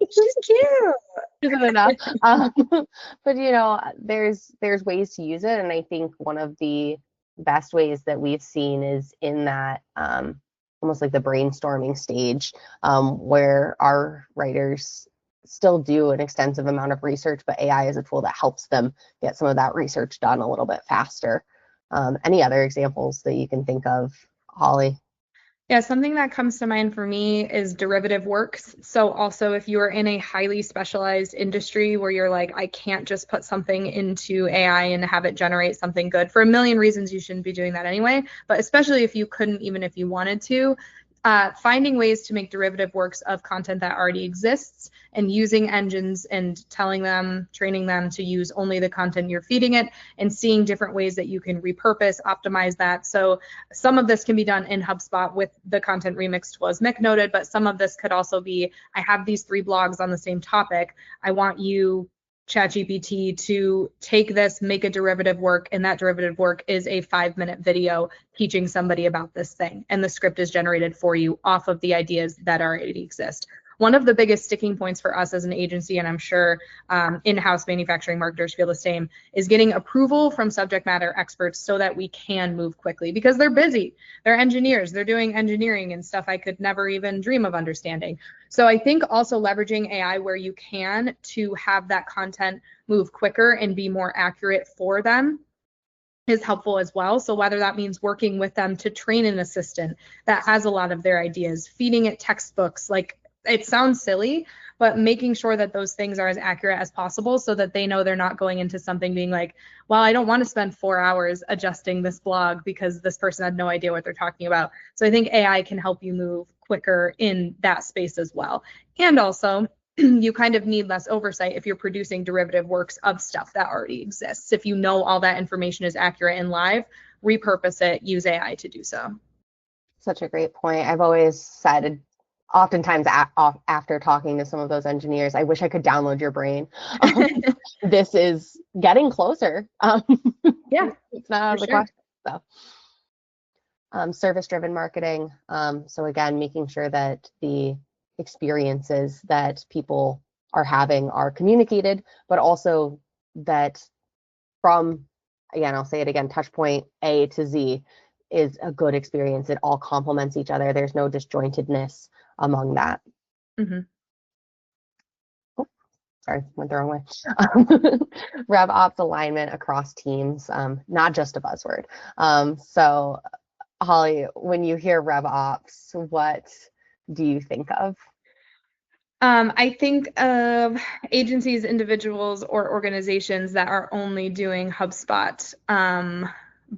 She's cute. isn't enough. But you know, there's ways to use it, and I think one of the best ways that we've seen is in that almost like the brainstorming stage, where our writers still do an extensive amount of research, but AI is a tool that helps them get some of that research done a little bit faster. Any other examples that you can think of, Holly? Yeah, something that comes to mind for me is derivative works. So also if you're in a highly specialized industry where you're like, I can't just put something into AI and have it generate something good, for a million reasons you shouldn't be doing that anyway, but especially if you couldn't, even if you wanted to, finding ways to make derivative works of content that already exists and using engines and telling them, training them to use only the content you're feeding it, and seeing different ways that you can repurpose, optimize that. So some of this can be done in HubSpot with the content remix tool, as Mick noted, but some of this could also be, I have these 3 blogs on the same topic. I want you, ChatGPT, to take this, make a derivative work, and that derivative work is a 5-minute video teaching somebody about this thing, and the script is generated for you off of the ideas that already exist. One of the biggest sticking points for us as an agency, and I'm sure in-house manufacturing marketers feel the same, is getting approval from subject matter experts so that we can move quickly, because they're busy. They're engineers. They're doing engineering and stuff I could never even dream of understanding. So I think also leveraging AI where you can to have that content move quicker and be more accurate for them is helpful as well. So whether that means working with them to train an assistant that has a lot of their ideas, feeding it textbooks, like, it sounds silly, but making sure that those things are as accurate as possible so that they know they're not going into something being like, well, I don't want to spend 4 hours adjusting this blog because this person had no idea what they're talking about. So I think AI can help you move quicker in that space as well. And also, you kind of need less oversight if you're producing derivative works of stuff that already exists. If you know all that information is accurate and live, repurpose it, use AI to do so. Such a great point. I've always said, oftentimes after talking to some of those engineers, I wish I could download your brain. This is getting closer. Yeah, it's not out of the sure. question. So, service-driven marketing. So again, making sure that the experiences that people are having are communicated, but also that from, again, I'll say it again, touch point A to Z is a good experience. It all complements each other. There's no disjointedness among that. Mm-hmm. Oh, sorry, went the wrong way. RevOps alignment across teams, not just a buzzword. So Holly, when you hear RevOps, what do you think of? I think of agencies, individuals, or organizations that are only doing HubSpot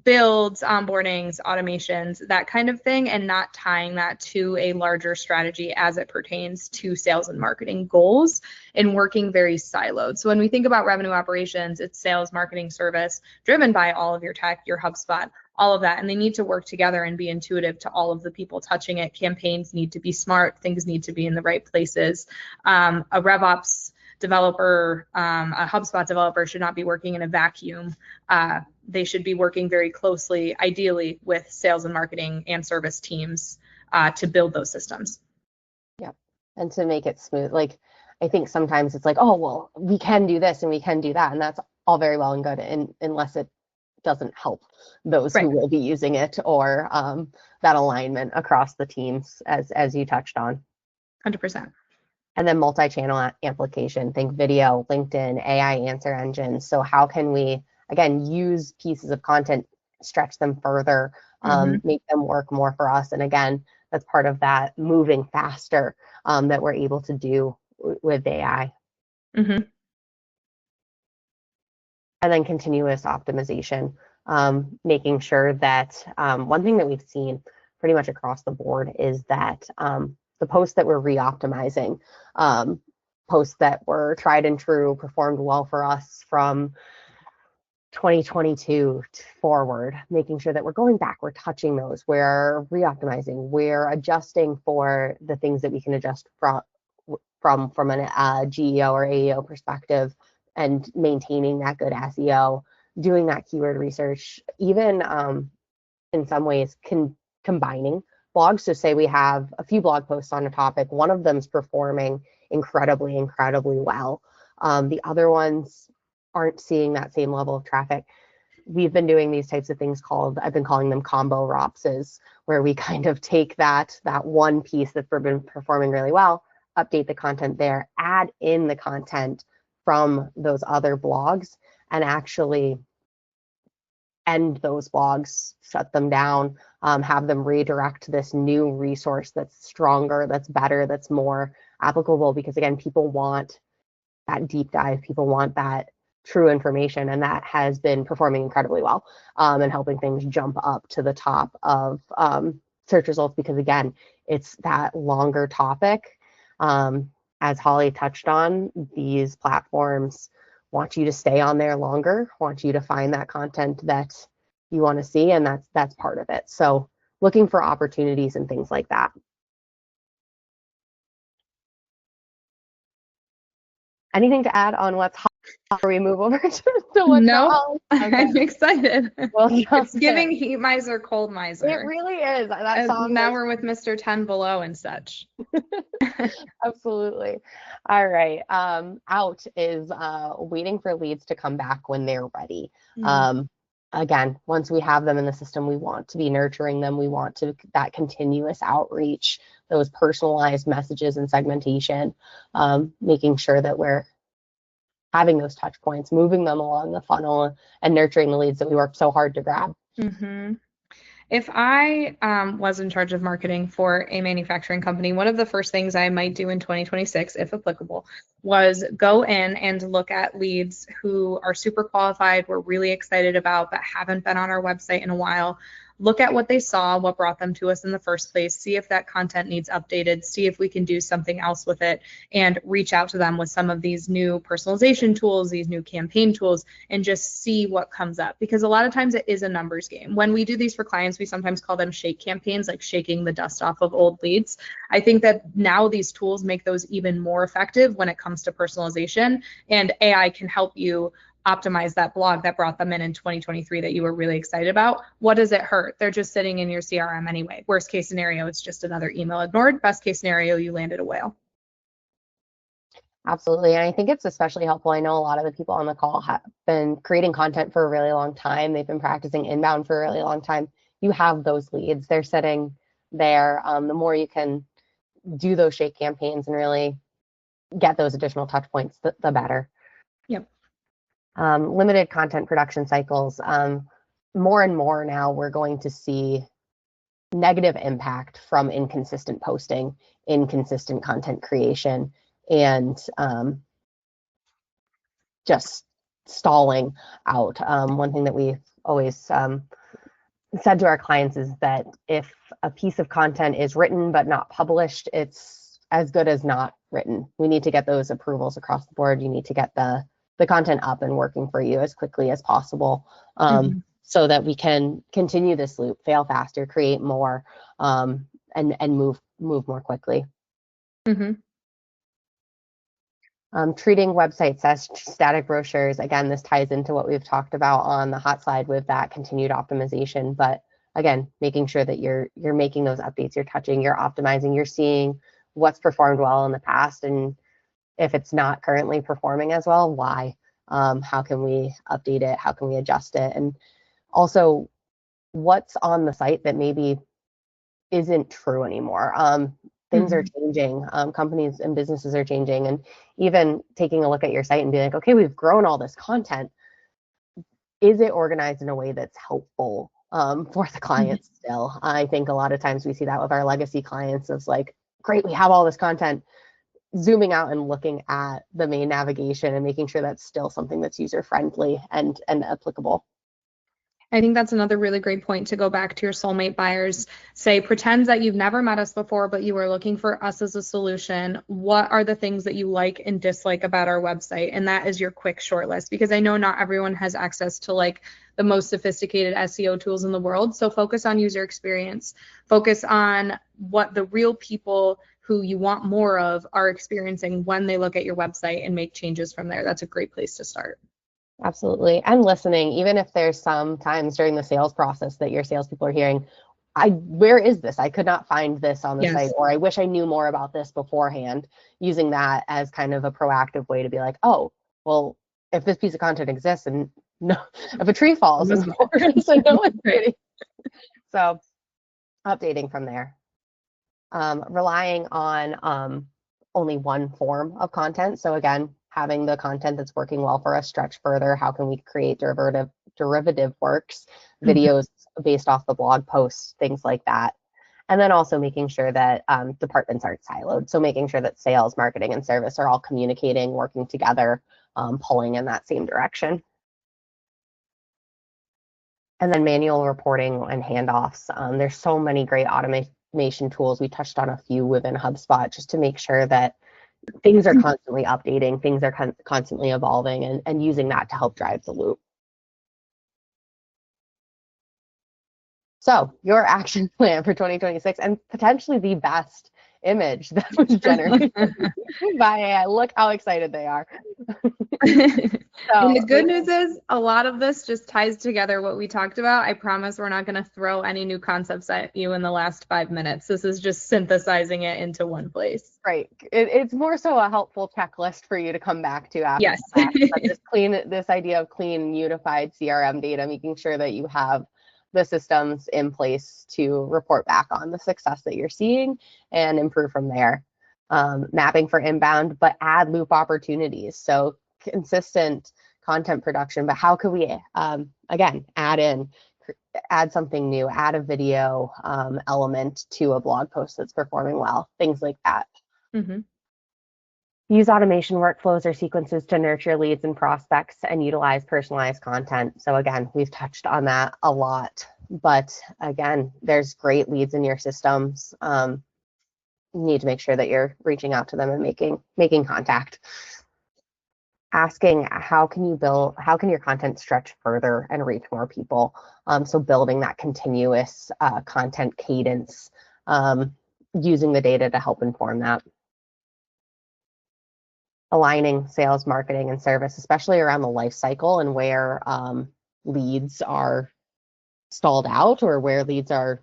builds, onboardings, automations, that kind of thing, and not tying that to a larger strategy as it pertains to sales and marketing goals, and working very siloed. So when we think about revenue operations, it's sales, marketing, service, driven by all of your tech, your HubSpot, all of that, and they need to work together and be intuitive to all of the people touching it. Campaigns need to be smart, things need to be in the right places. A RevOps developer, a HubSpot developer should not be working in a vacuum. They should be working very closely, ideally, with sales and marketing and service teams to build those systems. Yeah, and to make it smooth. Like, I think sometimes it's like, oh, well, we can do this and we can do that, and that's all very well and good, and unless it doesn't help those Right. who will be using it, or that alignment across the teams, as you touched on. 100%. And then multi-channel amplification, think video, LinkedIn, AI answer engines. So how can we, again, use pieces of content, stretch them further, make them work more for us? And again, that's part of that moving faster that we're able to do with AI. Mm-hmm. And then continuous optimization, making sure that one thing that we've seen pretty much across the board is that the posts that we're re-optimizing, posts that were tried and true, performed well for us from 2022 forward, making sure that we're going back, we're touching those, we're re-optimizing, we're adjusting for the things that we can adjust from an GEO or AEO perspective, and maintaining that good SEO, doing that keyword research, even in some ways combining blogs. So say we have a few blog posts on a topic, one of them's performing incredibly well. The other ones aren't seeing that same level of traffic. We've been doing these types of things I've been calling them combo ROPSes, where we kind of take that one piece that's been performing really well, update the content there, add in the content from those other blogs, and actually end those blogs, shut them down, have them redirect to this new resource that's stronger, that's better, that's more applicable. Because again, people want that deep dive, people want that true information, and that has been performing incredibly well, and helping things jump up to the top of search results, because again, it's that longer topic. As Holly touched on, these platforms want you to stay on there longer, want you to find that content that you want to see, and that's part of it. So looking for opportunities and things like that. Anything to add on what's hot before we move over to what's No, not? Okay. I'm excited. Well, It's giving heat miser, cold miser. It really is. That song now we're with Mr. 10 Below and such. Absolutely. All right. Out is waiting for leads to come back when they're ready. Again, once we have them in the system, we want to be nurturing them. We want that continuous outreach, those personalized messages and segmentation, making sure that we're having those touch points, moving them along the funnel, and nurturing the leads that we worked so hard to grab. If I was in charge of marketing for a manufacturing company, one of the first things I might do in 2026, if applicable, was go in and look at leads who are super qualified, we're really excited about, but haven't been on our website in a while. Look at what they saw, what brought them to us in the first place, see if that content needs updated, see if we can do something else with it, and reach out to them with some of these new personalization tools, these new campaign tools, and just see what comes up. Because a lot of times it is a numbers game. When we do these for clients, we sometimes call them shake campaigns, like shaking the dust off of old leads. I think that now these tools make those even more effective when it comes to personalization, and AI can help you optimize that blog that brought them in 2023 that you were really excited about. What does it hurt? They're just sitting in your CRM anyway. Worst case scenario, it's just another email ignored. Best case scenario, you landed a whale. Absolutely. And I think it's especially helpful. I know a lot of the people on the call have been creating content for a really long time. They've been practicing inbound for a really long time. You have those leads. They're sitting there. The more you can do those shake campaigns and really get those additional touch points, the better. Yep. Limited content production cycles. More and more now we're going to see negative impact from inconsistent posting, inconsistent content creation, and just stalling out. One thing that we've always said to our clients is that if a piece of content is written but not published, it's as good as not written. We need to get those approvals across the board. You need to get the content up and working for you as quickly as possible, so that we can continue this loop, fail faster, create more, and move more quickly. Treating websites as static brochures. Again, this ties into what we've talked about on the hot slide with that continued optimization. But again, making sure that you're making those updates, you're touching, you're optimizing, you're seeing what's performed well in the past, and if it's not currently performing as well, why? How can we update it? How can we adjust it? And also, what's on the site that maybe isn't true anymore? Things are changing. Companies and businesses are changing, and even taking a look at your site and being like, okay, we've grown all this content. Is it organized in a way that's helpful for the clients still? I think a lot of times we see that with our legacy clients. It's like, great, we have all this content. Zooming out and looking at the main navigation and making sure that's still something that's user-friendly and applicable. I think that's another really great point to go back to your soulmate buyers. Say, pretend that you've never met us before, but you are looking for us as a solution. What are the things that you like and dislike about our website? And that is your quick short list, because I know not everyone has access to like the most sophisticated SEO tools in the world. So focus on user experience, focus on what the real people who you want more of are experiencing when they look at your website, and make changes from there. That's a great place to start. Absolutely. And listening, even if there's some times during the sales process that your salespeople are hearing, where is this? I could not find this on the site, or I wish I knew more about this beforehand. Using that as kind of a proactive way to be like, oh, well, if this piece of content exists and no, if a tree falls, and so no one's ready. So updating from there. Relying on only one form of content. So again, having the content that's working well for us stretch further. How can we create derivative works, videos based off the blog posts, things like that. And then also making sure that departments aren't siloed. So making sure that sales, marketing, and service are all communicating, working together, pulling in that same direction. And then manual reporting and handoffs. There's so many great automation tools. We touched on a few within HubSpot just to make sure that things are constantly updating, things are constantly evolving, and using that to help drive the loop. So your action plan for 2026, and potentially the best image that was generated by AI. Look how excited they are. And the good news is a lot of this just ties together what we talked about. I promise we're not going to throw any new concepts at you in the last 5 minutes. This is just synthesizing it into one place. Right. It's more so a helpful checklist for you to come back to after. Yes. This idea of clean, unified CRM data, making sure that you have the systems in place to report back on the success that you're seeing and improve from there. Mapping for inbound, but add loop opportunities. So consistent content production, but how could we, again, add something new, add a video element to a blog post that's performing well, things like that. Use automation workflows or sequences to nurture leads and prospects and utilize personalized content. So again, we've touched on that a lot, but again, there's great leads in your systems. You need to make sure that you're reaching out to them and making contact. Asking how can your content stretch further and reach more people? So building that continuous content cadence, using the data to help inform that. aligning sales, marketing, and service, especially around the life cycle and where leads are stalled out or where leads are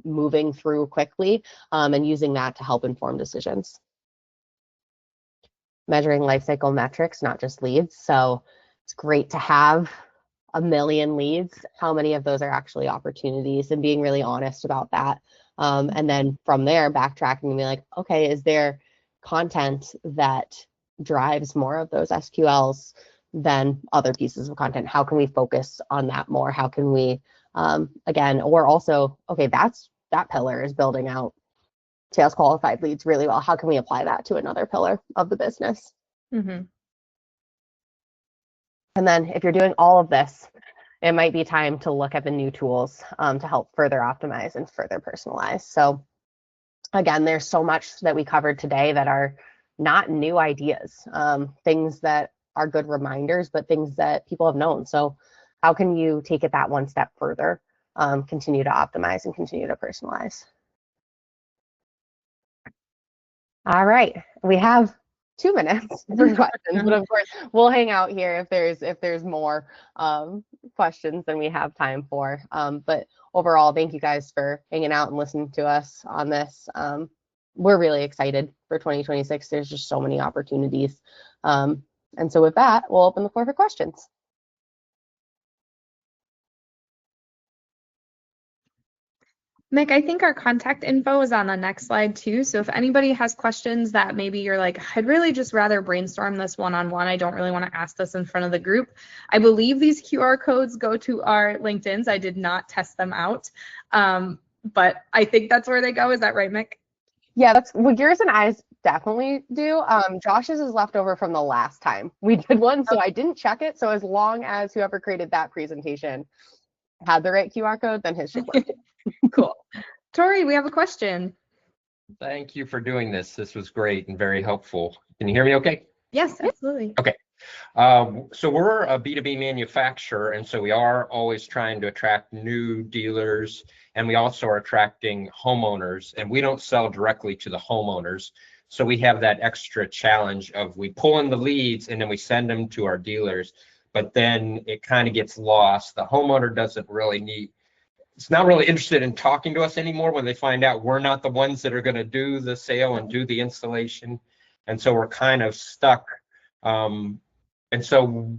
moving through quickly, and using that to help inform decisions. Measuring life cycle metrics, not just leads. So it's great to have 1 million leads. How many of those are actually opportunities, and being really honest about that. And then from there, backtracking and be like, okay, is there content that drives more of those SQLs than other pieces of content? How can we focus on that more? How can we, again, or also, okay, that pillar is building out sales qualified leads really well. How can we apply that to another pillar of the business? Mm-hmm. And then if you're doing all of this, it might be time to look at the new tools to help further optimize and further personalize. So again, there's so much that we covered today that are not new ideas, things that are good reminders, but things that people have known. So how can you take it that one step further, continue to optimize and continue to personalize? All right, we have 2 minutes for questions, but of course we'll hang out here if there's more questions than we have time for. But overall, thank you guys for hanging out and listening to us on this. We're really excited for 2026. There's just so many opportunities. And so with that, we'll open the floor for questions. Mick, I think our contact info is on the next slide too. So if anybody has questions that maybe you're like, I'd really just rather brainstorm this one-on-one, I don't really want to ask this in front of the group. I believe these QR codes go to our LinkedIns. I did not test them out, but I think that's where they go. Is that right, Mick? Yeah, that's what yours and I's definitely do. Josh's is left over from the last time we did one, so I didn't check it. So as long as whoever created that presentation had the right QR code, then his should work. Cool. Tori, we have a question. Thank you for doing this. This was great and very helpful. Can you hear me okay? Yes, absolutely. Okay. So we're a B2B manufacturer, and so we are always trying to attract new dealers, and we also are attracting homeowners, and we don't sell directly to the homeowners. So we have that extra challenge of we pull in the leads and then we send them to our dealers, but then it kind of gets lost. The homeowner doesn't really it's not really interested in talking to us anymore when they find out we're not the ones that are going to do the sale and do the installation. And so we're kind of stuck. And so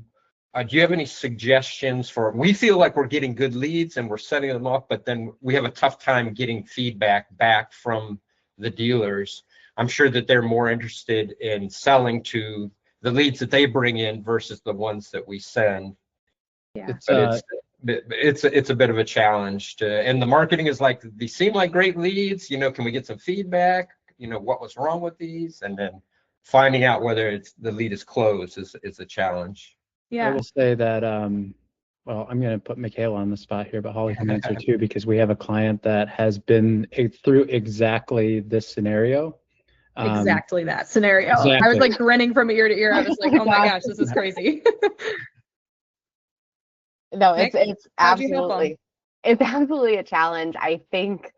do you have any suggestions we feel like we're getting good leads and we're setting them up, but then we have a tough time getting feedback back from the dealers. I'm sure that they're more interested in selling to the leads that they bring in versus the ones that we send. Yeah. It's a bit of a challenge and the marketing is like, these seem like great leads, can we get some feedback, what was wrong with these, and then finding out whether the lead is closed is a challenge. Yeah. I will say that well, I'm going to put Michaela on the spot here, but Holly can answer too, because we have a client that has been through exactly this scenario. Exactly that scenario. Exactly. I was like grinning from ear to ear. I was like, oh my gosh, this is crazy. No, Nick, it's absolutely a challenge. I think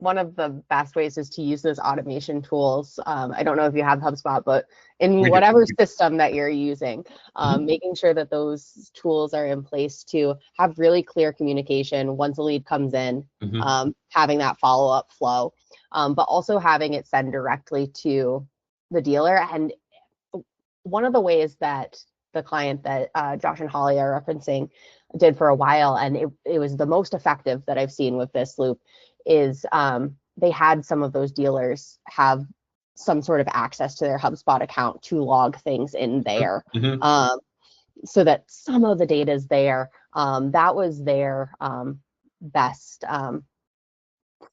one of the best ways is to use those automation tools. I don't know if you have HubSpot, but in whatever system that you're using, making sure that those tools are in place to have really clear communication once a lead comes in, having that follow-up flow, but also having it send directly to the dealer. And one of the ways that the client that Josh and Holly are referencing did for a while, and it was the most effective that I've seen with this loop, is they had some of those dealers have some sort of access to their HubSpot account to log things in there, so that some of the data is there. That was their best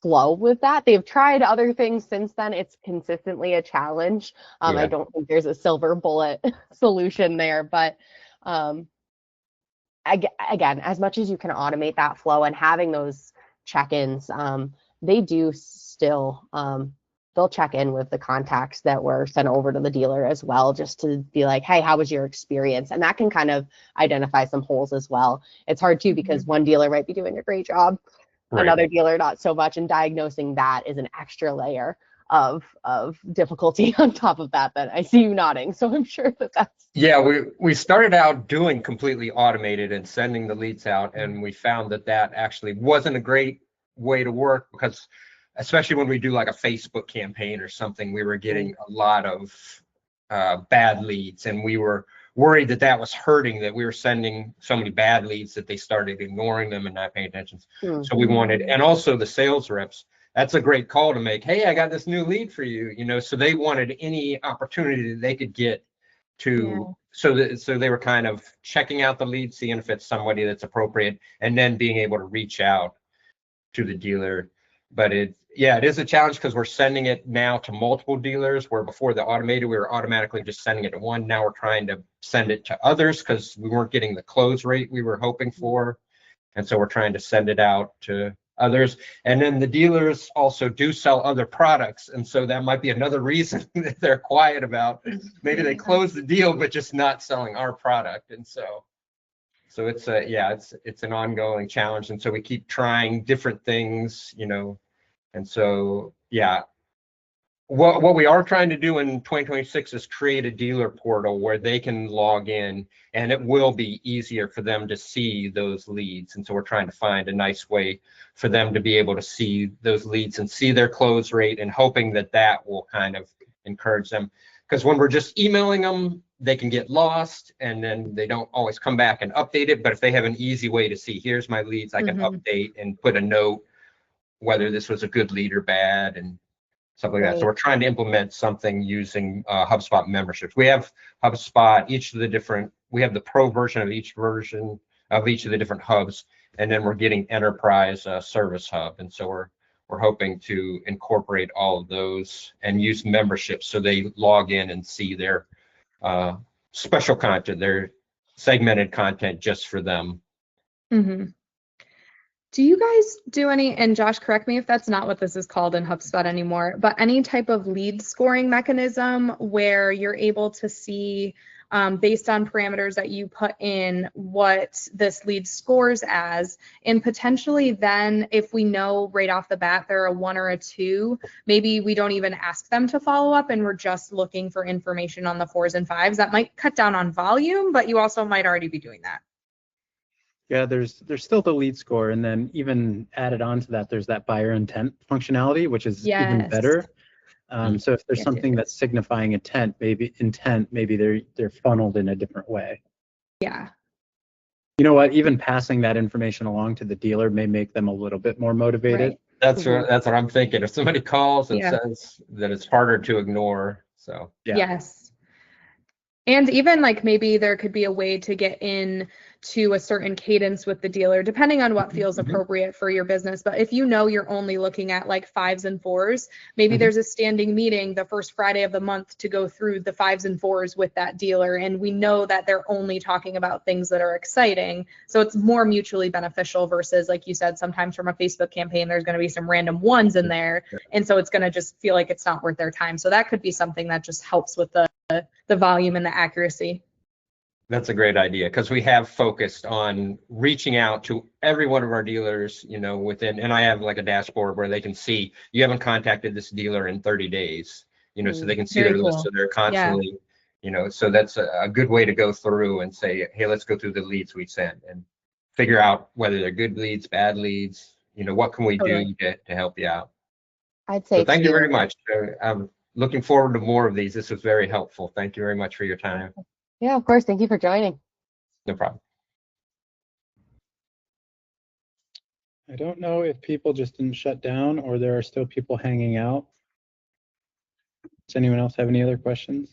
flow with that. They've tried other things since then. It's consistently a challenge. I don't think there's a silver bullet solution there, but again, as much as you can automate that flow and having those check-ins, they do still, they'll check in with the contacts that were sent over to the dealer as well, just to be like, hey, how was your experience? And that can kind of identify some holes as well. It's hard too, because one dealer might be doing a great job, another dealer not so much, and diagnosing that is an extra layer of difficulty on top of that I see you nodding. So I'm sure that's. Yeah, we started out doing completely automated and sending the leads out, and we found that actually wasn't a great way to work, because especially when we do like a Facebook campaign or something, we were getting a lot of bad leads, and we were worried that was hurting, that we were sending so many bad leads that they started ignoring them and not paying attention. So we wanted, and also the sales reps, that's a great call to make. Hey, I got this new lead for you, so they wanted any opportunity that they could get to, so they were kind of checking out the lead, seeing if it's somebody that's appropriate, and then being able to reach out to the dealer. But it is a challenge, because we're sending it now to multiple dealers, where before the automated, we were automatically just sending it to one. Now we're trying to send it to others, because we weren't getting the close rate we were hoping for. And so we're trying to send it out to others. And then the dealers also do sell other products. And so that might be another reason that they're quiet about. Maybe they close the deal, but just not selling our product. And so it's it's an ongoing challenge. And so we keep trying different things, and so, what we are trying to do in 2026 is create a dealer portal where they can log in, and it will be easier for them to see those leads. And so we're trying to find a nice way for them to be able to see those leads and see their close rate, and hoping that will kind of encourage them. Because when we're just emailing them, they can get lost, and then they don't always come back and update it. But if they have an easy way to see, here's my leads, I can update and put a note whether this was a good lead or bad, and stuff like that. So we're trying to implement something using HubSpot memberships. We have HubSpot, we have the pro version of each of the different hubs, and then we're getting enterprise service hub. And so we're hoping to incorporate all of those and use memberships, so they log in and see their special content, their segmented content just for them. Do you guys do any, and Josh, correct me if that's not what this is called in HubSpot anymore, but any type of lead scoring mechanism where you're able to see, based on parameters that you put in, what this lead scores as, and potentially then if we know right off the bat they're a 1 or a 2, maybe we don't even ask them to follow up and we're just looking for information on the 4s and 5s. That might cut down on volume, but you also might already be doing that. Yeah, there's still the lead score, and then even added on to that, there's that buyer intent functionality, which is even better. So if there's something that's signifying intent, maybe they're funneled in a different way. Yeah. You know what? Even passing that information along to the dealer may make them a little bit more motivated. That's what I'm thinking. If somebody calls and says that, it's harder to ignore. So yes. And even like maybe there could be a way to get in to a certain cadence with the dealer, depending on what feels appropriate for your business. But if you know you're only looking at like 5s and 4s, maybe there's a standing meeting the first Friday of the month to go through the 5s and 4s with that dealer. And we know that they're only talking about things that are exciting. So it's more mutually beneficial versus, like you said, sometimes from a Facebook campaign, there's going to be some random 1s in there. And so it's going to just feel like it's not worth their time. So that could be something that just helps with the volume and the accuracy. That's a great idea, because we have focused on reaching out to every one of our dealers, within, and I have like a dashboard where they can see you haven't contacted this dealer in 30 days, so they can see their list, so they're constantly, so that's a good way to go through and say, hey, let's go through the leads we sent and figure out whether they're good leads, bad leads, what can we do to help you out. I'd say so thank you very much. I'm looking forward to more of these. This was very helpful. Thank you very much for your time. Yeah, of course. Thank you for joining. No problem. I don't know if people just didn't shut down or there are still people hanging out. Does anyone else have any other questions?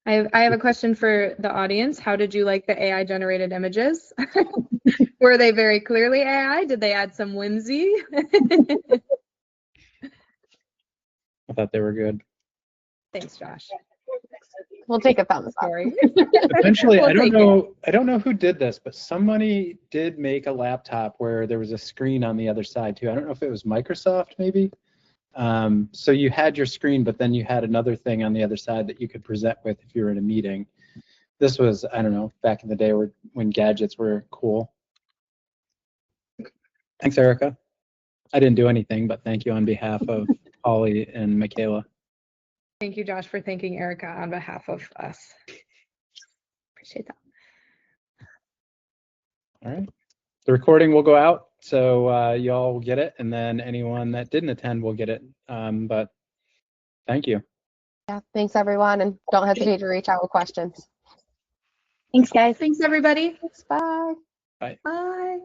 I have a question for the audience. How did you like the AI generated images? Were they very clearly AI? Did they add some whimsy? I thought they were good. Thanks, Josh. We'll take a thumbs up. Eventually, I don't know who did this, but somebody did make a laptop where there was a screen on the other side too. I don't know if it was Microsoft maybe. So you had your screen, but then you had another thing on the other side that you could present with if you were in a meeting. This was, I don't know, back in the day when gadgets were cool. Thanks, Erica. I didn't do anything, but thank you on behalf of Holly and Michaela. Thank you, Josh, for thanking Erica on behalf of us. Appreciate that. All right. The recording will go out, so y'all will get it, and then anyone that didn't attend will get it. But thank you. Yeah, thanks everyone, and don't hesitate to reach out with questions. Thanks, guys. Thanks, everybody. Thanks, bye. Bye. Bye.